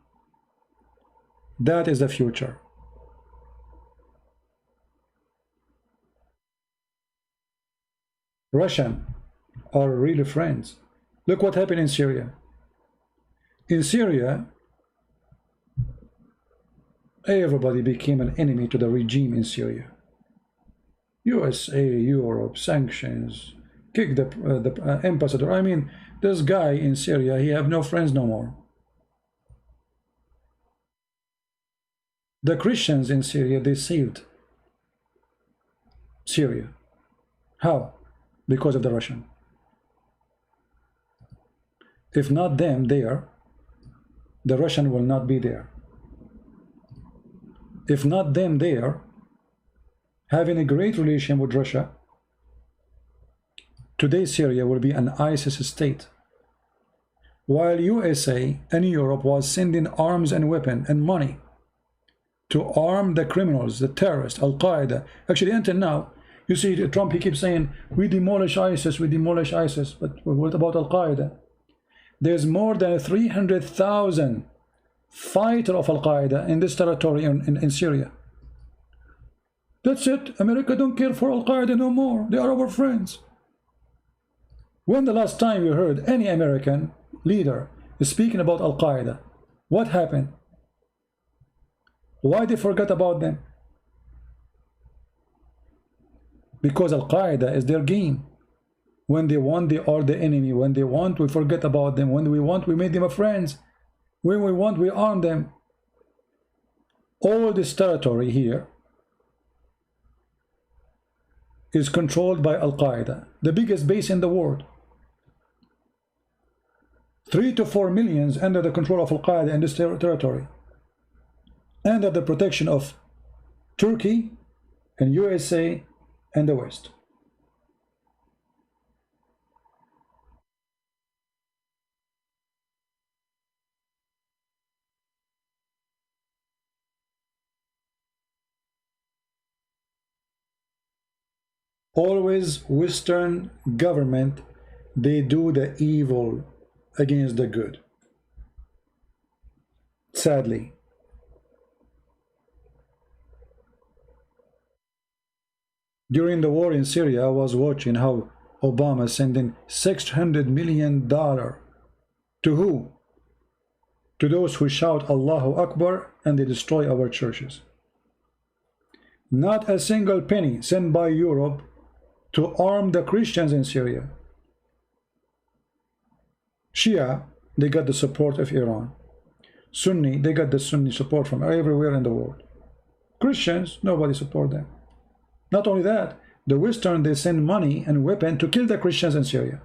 that is the future. Russian are really friends. Look what happened in Syria. In Syria, everybody became an enemy to the regime in Syria. USA, Europe, sanctions, kick the ambassador. I mean, this guy in Syria, he have no friends no more. The Christians in Syria, they saved Syria. How? Because of the Russian. If not them there, the Russian will not be there. If not them there, having a great relation with Russia, today Syria will be an ISIS state. While USA and Europe was sending arms and weapons and money to arm the criminals, the terrorists, Al-Qaeda. Actually, until now, you see Trump, he keeps saying, we demolish ISIS, we demolish ISIS. But what about Al-Qaeda? There's more than 300,000 fighters of Al-Qaeda in this territory in Syria. That's it. America don't care for Al-Qaeda no more. They are our friends. When the last time you heard any American leader speaking about Al-Qaeda? What happened? Why they forget about them? Because Al-Qaeda is their game. When they want, they are the enemy. When they want, we forget about them. When we want, we make them a friends. When we want, we arm them. All this territory here is controlled by Al-Qaeda, the biggest base in the world. 3 to 4 millions under the control of Al-Qaeda in this territory, under the protection of Turkey and USA and the West. Always Western government, they do the evil against the good. Sadly. During the war in Syria, I was watching how Obama sending $600 million to who? To those who shout Allahu Akbar and they destroy our churches. Not a single penny sent by Europe to arm the Christians in Syria. Shia, they got the support of Iran. Sunni, they got the Sunni support from everywhere in the world. Christians, nobody support them. Not only that, the Western, they send money and weapons to kill the Christians in Syria.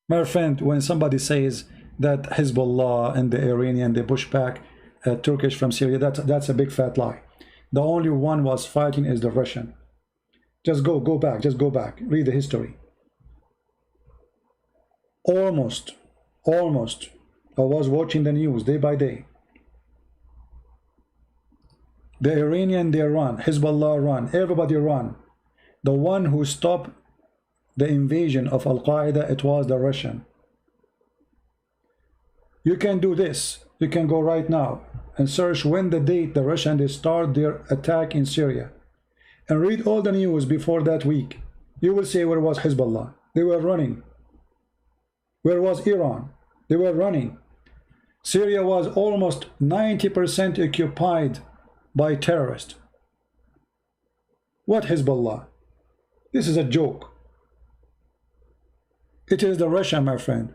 My friend, when somebody says that Hezbollah and the Iranian, they push back Turkish from Syria, that's a big fat lie. The only one was fighting is the Russian. Just go back, read the history. Almost. I was watching the news day by day. The Iranian, they run, Hezbollah run, everybody run. The one who stopped the invasion of Al-Qaeda, it was the Russian. You can do this. You can go right now and search when the date the Russian they start their attack in Syria, and read all the news before that week. You will see where was Hezbollah. They were running. Where was Iran? They were running. Syria was almost 90% occupied by terrorists. What Hezbollah? This is a joke. It is the Russia, my friend.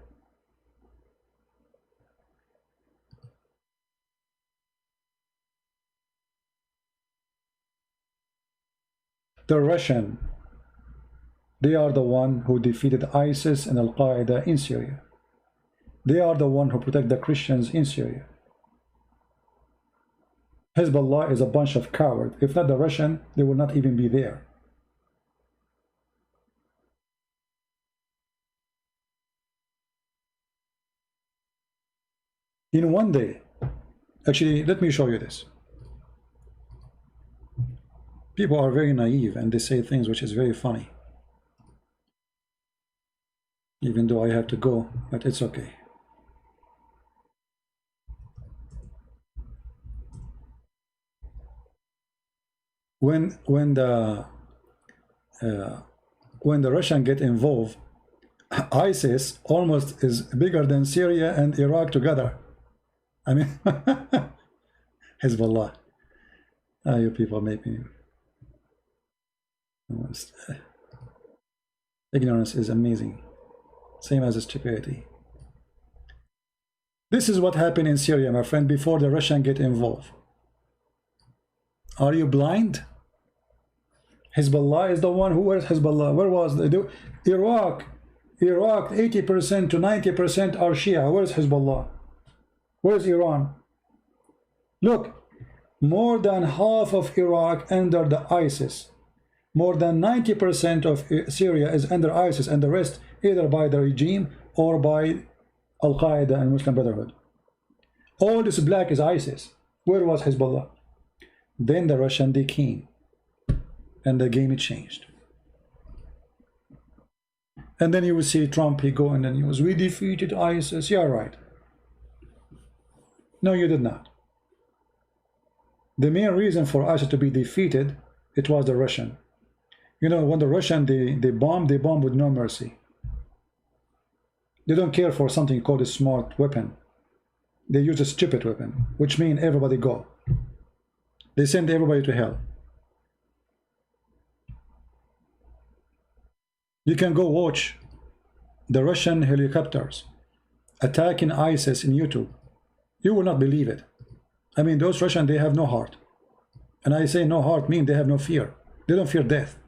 The Russian, they are the one who defeated ISIS and Al-Qaeda in Syria. They are the one who protect the Christians in Syria. Hezbollah is a bunch of cowards. If not the Russian, they will not even be there. In one day, actually, let me show you this. People are very naive and they say things which is very funny. Even though I have to go, but it's okay. When the Russian get involved, ISIS almost is bigger than Syria and Iraq together. I mean, Hezbollah. You people make me. Ignorance is amazing, same as stupidity. This is what happened in Syria, my friend, before the Russian get involved. Are you blind? Hezbollah is the one who, where's Hezbollah? Where was the Iraq? 80% to 90% are Shia. Where's Hezbollah? Where's Iran? Look, more than half of Iraq under the ISIS. More than 90% of Syria is under ISIS, and the rest either by the regime or by Al-Qaeda and Muslim Brotherhood. All this black is ISIS. Where was Hezbollah? Then the Russian, they came, and the game changed. And then you will see Trump, he go in the news, we defeated ISIS. Yeah, right. No, you did not. The main reason for ISIS to be defeated, it was the Russian. You know, when the Russian, they bomb with no mercy. They don't care for something called a smart weapon. They use a stupid weapon, which means everybody go. They send everybody to hell. You can go watch the Russian helicopters attacking ISIS in YouTube. You will not believe it. I mean, those Russians, they have no heart. And I say no heart means they have no fear. They don't fear death.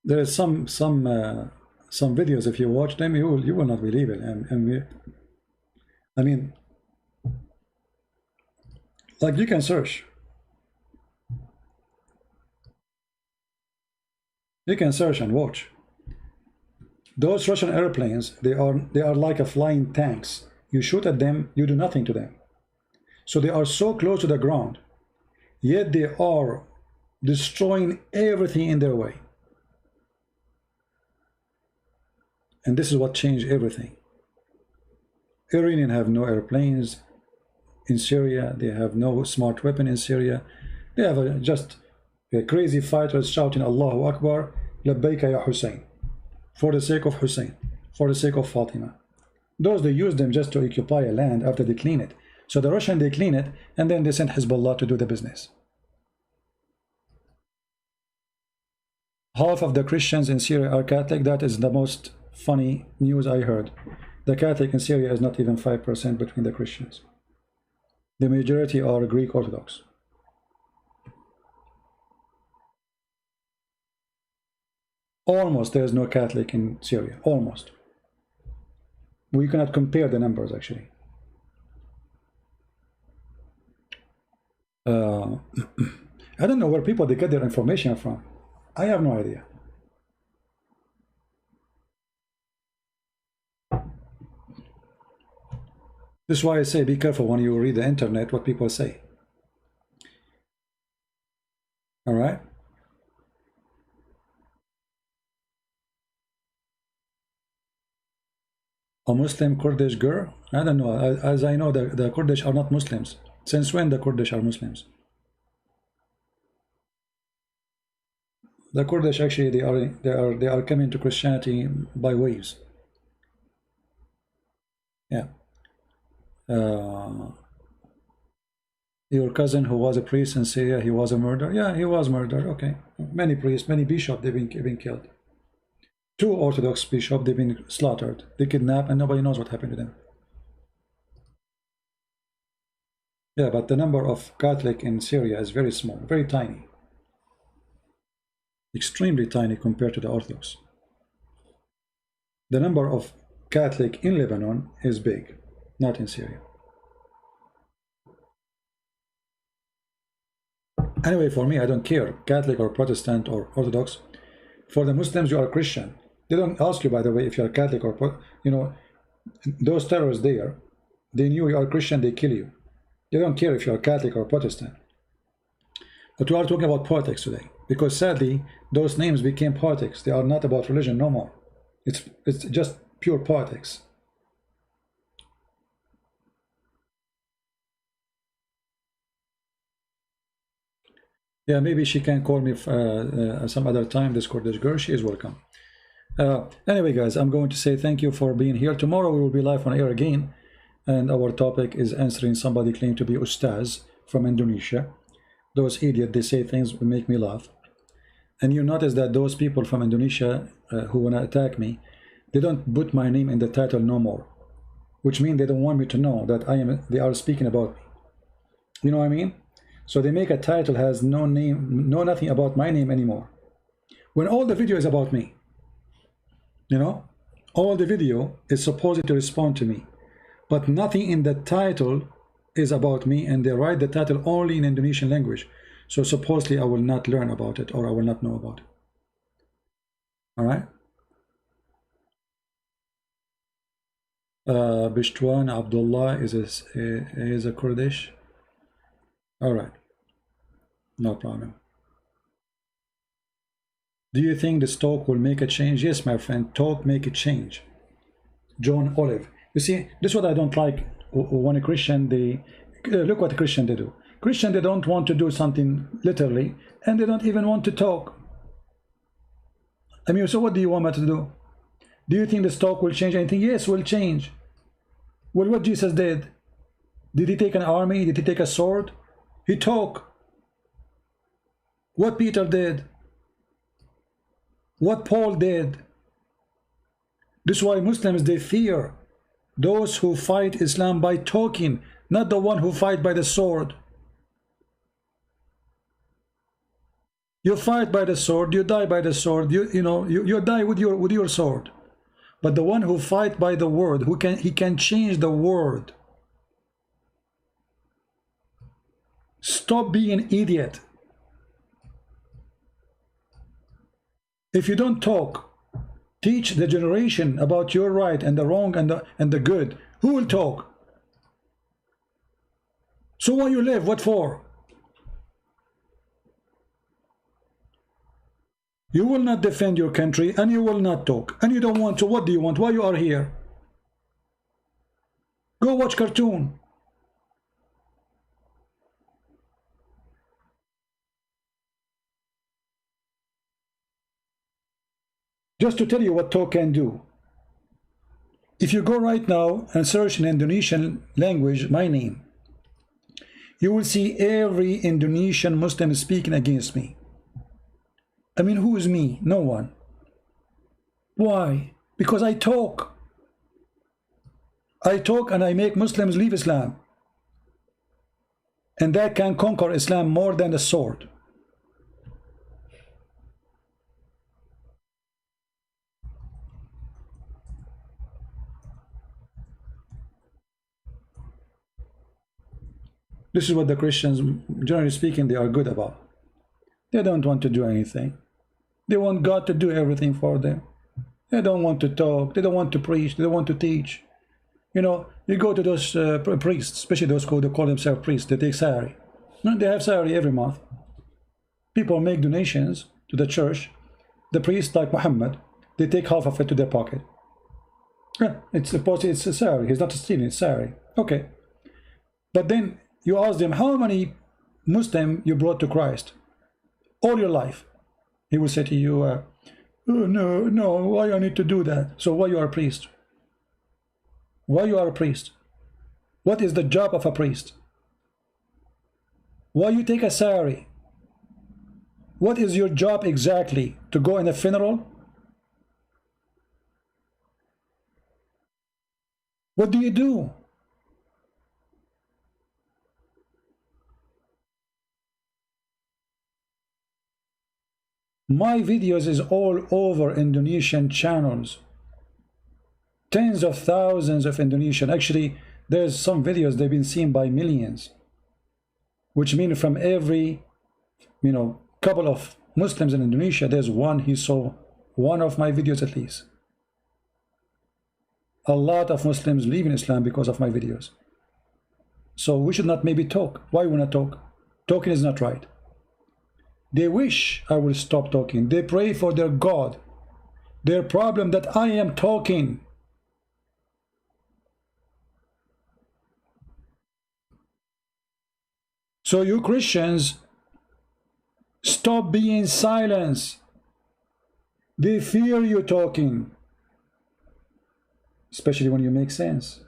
There is some videos, if you watch them, you will not believe it. I mean, like, you can search. You can search and watch. Those Russian airplanes, they are like a flying tanks. You shoot at them, you do nothing to them. So they are so close to the ground, yet they are destroying everything in their way. And this is what changed everything. Iranians have no airplanes in Syria. They have no smart weapon in Syria. They have just crazy fighters shouting Allahu Akbar, Labbaika ya Hussein, for the sake of Hussein, for the sake of Fatima. Those, they use them just to occupy a land after they clean it. So the Russians, they clean it, and then they send Hezbollah to do the business. Half of the Christians in Syria are Catholic. That is the most funny news I heard. The Catholic in Syria is not even 5% between the Christians. The majority are Greek Orthodox. Almost there is no Catholic in Syria. Almost. We cannot compare the numbers, actually. I don't know where people, they get their information from. I have no idea. This is why I say be careful when you read the internet what people say. All right? A Muslim Kurdish girl? I don't know. As I know, the Kurdish are not Muslims. Since when the Kurdish are Muslims? The Kurdish, actually, they are coming to Christianity by waves. Yeah. Your cousin who was a priest in Syria, he was a murderer. Yeah, he was murdered. Okay. Many priests, many bishops, they've been killed. 2 Orthodox bishops, they've been slaughtered. They kidnapped, and nobody knows what happened to them. Yeah, but the number of Catholic in Syria is very small, very tiny. Extremely tiny compared to the Orthodox. The number of Catholic in Lebanon is big, not in Syria. Anyway, for me, I don't care, Catholic or Protestant or Orthodox. For the Muslims, you are Christian. They don't ask you, by the way, if you're Catholic or, you know, those terrorists there, they knew you are Christian, they kill you. They don't care if you're Catholic or Protestant. But we are talking about politics today, because sadly, those names became politics. They are not about religion no more. It's just pure politics. Yeah, maybe she can call me some other time, this Kurdish girl. She is welcome. Anyway, guys, I'm going to say thank you for being here. Tomorrow we will be live on air again, and our topic is answering somebody claimed to be Ustaz from Indonesia. Those idiots, they say things that make me laugh. And you notice that those people from Indonesia who want to attack me, they don't put my name in the title no more, which means they don't want me to know that they are speaking about me. You know what I mean? So they make a title has no name, no nothing about my name anymore, when all the video is about me. You know, all the video is supposed to respond to me, but nothing in the title is about me, and they write the title only in Indonesian language. So supposedly I will not learn about it, or I will not know about it. All right. Bishtwan Abdullah is a Kurdish. All right, no problem. Do you think this talk will make a change? Yes, my friend, talk make a change. John Olive. You see, this is what I don't like when a Christian, they look what a Christian they do. Christian, they don't want to do something literally, and they don't even want to talk. I mean, so what do you want me to do? Do you think this talk will change anything? Yes, will change. Well, what Jesus did? Did he take an army? Did he take a sword? He talked. What Peter did? What Paul did? This is why Muslims, they fear those who fight Islam by talking, not the one who fight by the sword. You fight by the sword, you die by the sword. You die with your sword. But the one who fight by the word, he can change the word. Stop being an idiot. If you don't talk, teach the generation about your right and the wrong and the good. Who will talk? So why you live? What for? You will not defend your country, and you will not talk, and you don't want to. What do you want? Why you are here? Go watch cartoon. Just to tell you what talk can do. If you go right now and search in Indonesian language my name, you will see every Indonesian Muslim speaking against me. I mean, who is me? No one. Why? Because I talk. I talk and I make Muslims leave Islam. And that can conquer Islam more than a sword. This is what the Christians, generally speaking, they are good about. They don't want to do anything. They want God to do everything for them. They don't want to talk. They don't want to preach. They don't want to teach. You know, you go to those priests, especially those who call themselves priests, they take salary. They have salary every month. People make donations to the church. The priests, like Muhammad, they take half of it to their pocket. Yeah, it's a salary. He's not stealing, it's salary. Okay. But then you ask them, how many Muslim you brought to Christ? All your life. He will say to you, oh, no, why I need to do that? So why you are a priest? Why you are a priest? What is the job of a priest? Why you take a salary? What is your job exactly? To go in a funeral? What do you do? My videos is all over Indonesian channels. Tens of thousands of Indonesian. Actually, there's some videos they've been seen by millions. Which means from every, couple of Muslims in Indonesia, there's one he saw one of my videos at least. A lot of Muslims leave in Islam because of my videos. So we should not maybe talk. Why we not talk? Talking is not right. They wish I will stop talking. They pray for their God. Their problem that I am talking. So you Christians, stop being silent. They fear you talking. Especially when you make sense.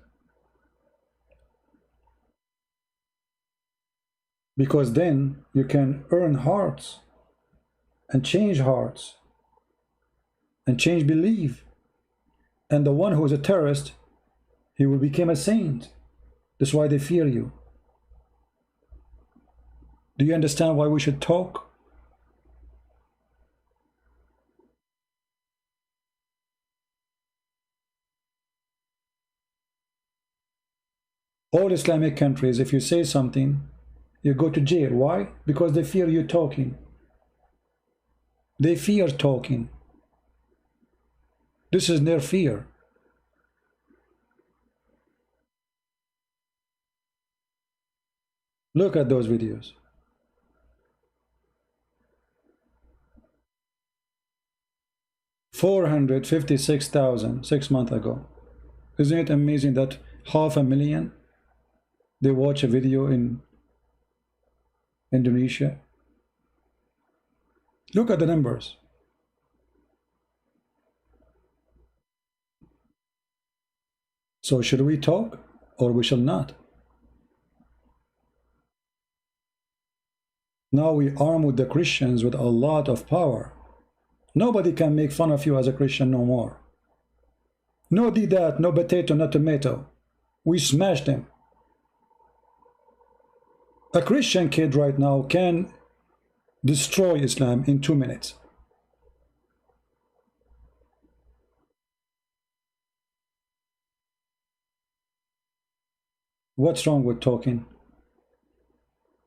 Because then you can earn hearts and change hearts and change belief. And the one who is a terrorist, he will become a saint. That's why they fear you. Do you understand why we should talk? All Islamic countries, if you say something, you go to jail. Why? Because they fear you talking. They fear talking. This is their fear. Look at those videos. 456,000 6 months ago. Isn't it amazing that 500,000 they watch a video in Indonesia? Look at the numbers. So should we talk or we shall not? Now we arm with the Christians with a lot of power. Nobody can make fun of you as a Christian no more. No that, no potato, no tomato. We smashed them. A Christian kid right now can destroy Islam in 2 minutes. What's wrong with talking?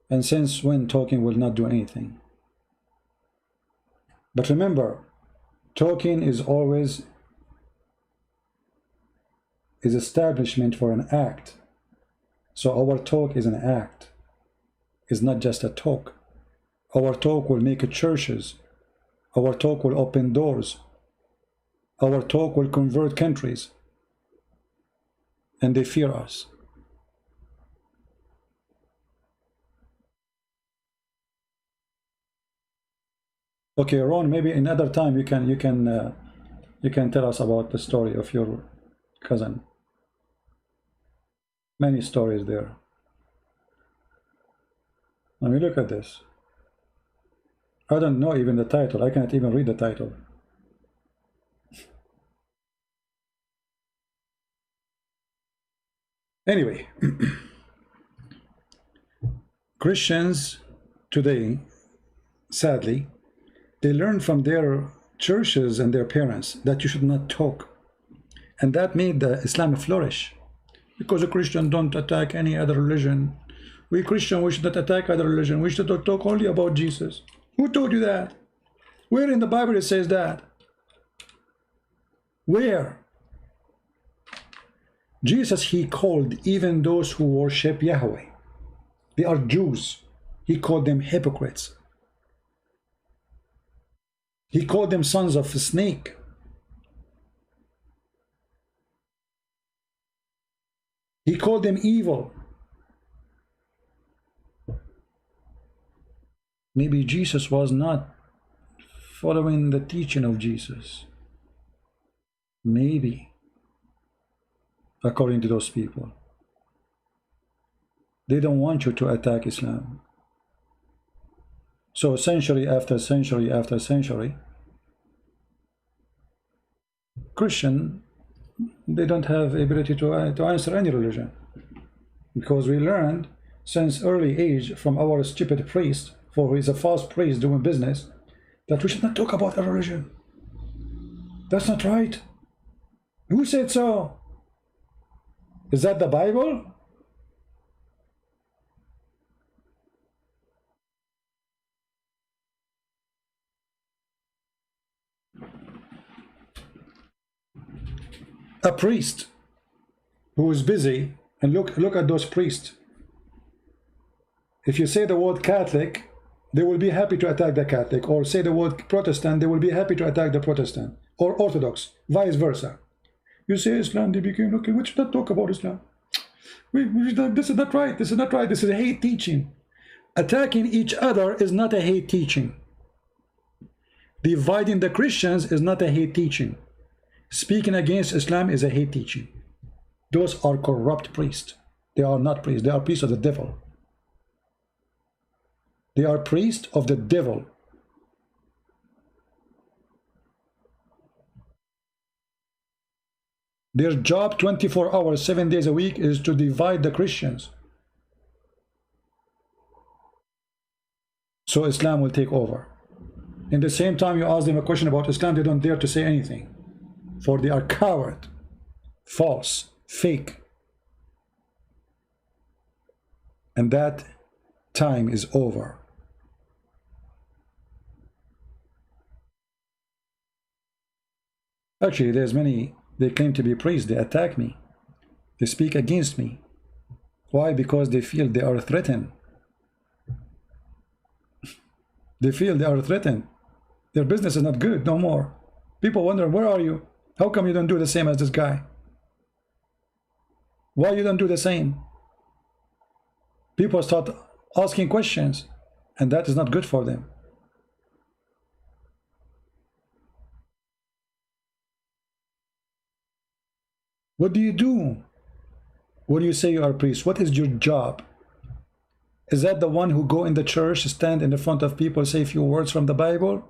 And since when talking will not do anything? But remember, talking is always is establishment for an act. So our talk is an act. It's not just a talk. Our talk will make churches. Our talk will open doors. Our talk will convert countries. And they fear us. Okay, Ron, maybe another time you can tell us about the story of your cousin. Many stories there. Let me look at this. I don't know even the title. I can't even read the title. Anyway, Christians today, sadly, they learn from their churches and their parents that you should not talk. And that made the Islam flourish. Because a Christian don't attack any other religion. We Christian, we should not attack other religion. We should talk only about Jesus. Who told you that? Where in the Bible it says that? Where? Jesus, he called even those who worship Yahweh. They are Jews. He called them hypocrites. He called them sons of a snake. He called them evil. Maybe Jesus was not following the teaching of Jesus. Maybe. According to those people. They don't want you to attack Islam. So century after century after century, Christian, they don't have ability to answer any religion. Because we learned since early age from our stupid priest, for who is a false priest doing business, that we should not talk about a religion. That's not right. Who said so? Is that the Bible? A priest who is busy, and look at those priests. If you say the word Catholic, they will be happy to attack the Catholic, or say the word Protestant, they will be happy to attack the Protestant, or Orthodox, vice versa. You say Islam, they became, okay, we should not talk about Islam. This is not right, this is not right, this is a hate teaching. Attacking each other is not a hate teaching. Dividing the Christians is not a hate teaching. Speaking against Islam is a hate teaching. Those are corrupt priests. They are not priests. They are priests of the devil. They are priests of the devil. Their job 24 hours, 7 days a week is to divide the Christians. So Islam will take over. In the same time you ask them a question about Islam, they don't dare to say anything. For they are coward, false, fake. And that time is over. Actually, there's many, they claim to be priests, they attack me. They speak against me. Why? Because they feel they are threatened. They feel they are threatened. Their business is not good no more. People wondering, where are you? How come you don't do the same as this guy? Why you don't do the same? People start asking questions, and that is not good for them. What do you do when you say you are a priest? What is your job? Is that the one who go in the church, stand in the front of people, say a few words from the Bible?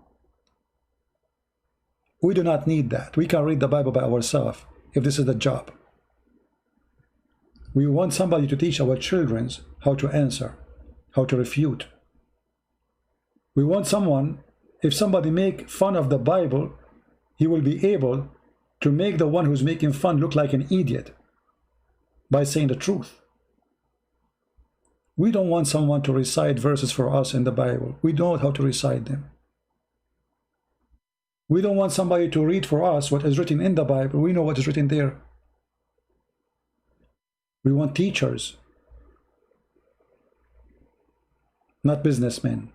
We do not need that. We can read the Bible by ourselves if this is the job. We want somebody to teach our children how to answer, how to refute. We want someone, if somebody make fun of the Bible, he will be able to make the one who's making fun look like an idiot by saying the truth. We don't want someone to recite verses for us in the Bible. We know how to recite them. We don't want somebody to read for us what is written in the Bible. We know what is written there. We want teachers, not businessmen.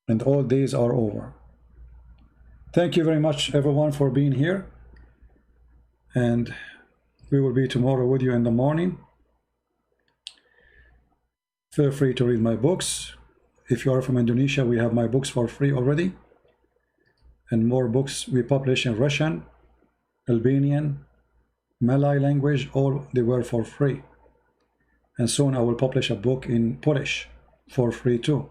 And all days are over. Thank you very much, everyone, for being here. And we will be tomorrow with you in the morning. Feel free to read my books. If you are from Indonesia, we have my books for free already. And more books we publish in Russian, Albanian, Malay language, all they were for free. And soon I will publish a book in Polish for free too.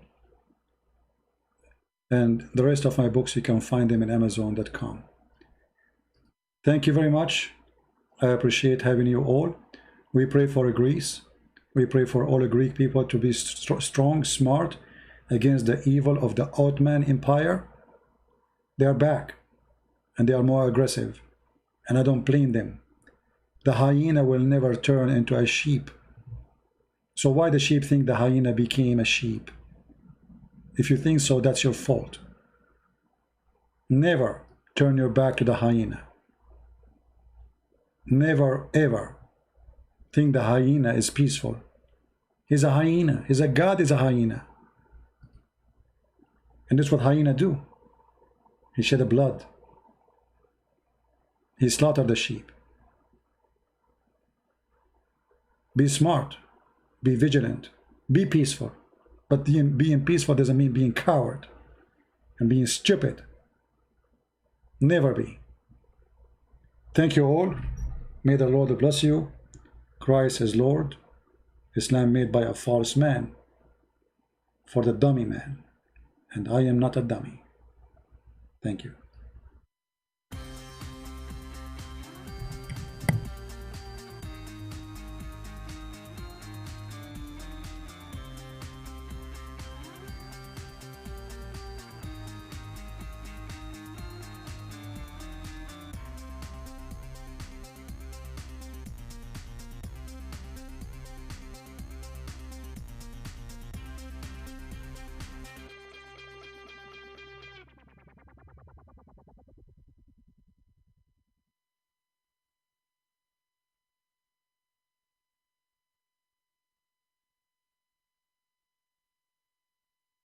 And the rest of my books, you can find them in Amazon.com. Thank you very much. I appreciate having you all. We pray for Greece. We pray for all the Greek people to be strong, smart against the evil of the Ottoman Empire. They are back, and they are more aggressive, and I don't blame them. The hyena will never turn into a sheep. So why the sheep think the hyena became a sheep? If you think so, that's your fault. Never turn your back to the hyena. Never ever think the hyena is peaceful. He's a hyena. He's a god, is a hyena. And that's what hyena do. He shed the blood. He slaughtered the sheep. Be smart. Be vigilant. Be peaceful. But being peaceful doesn't mean being coward and being stupid. Never be. Thank you all. May the Lord bless you. Christ is Lord. Islam made by a false man for the dummy man. And I am not a dummy. Thank you.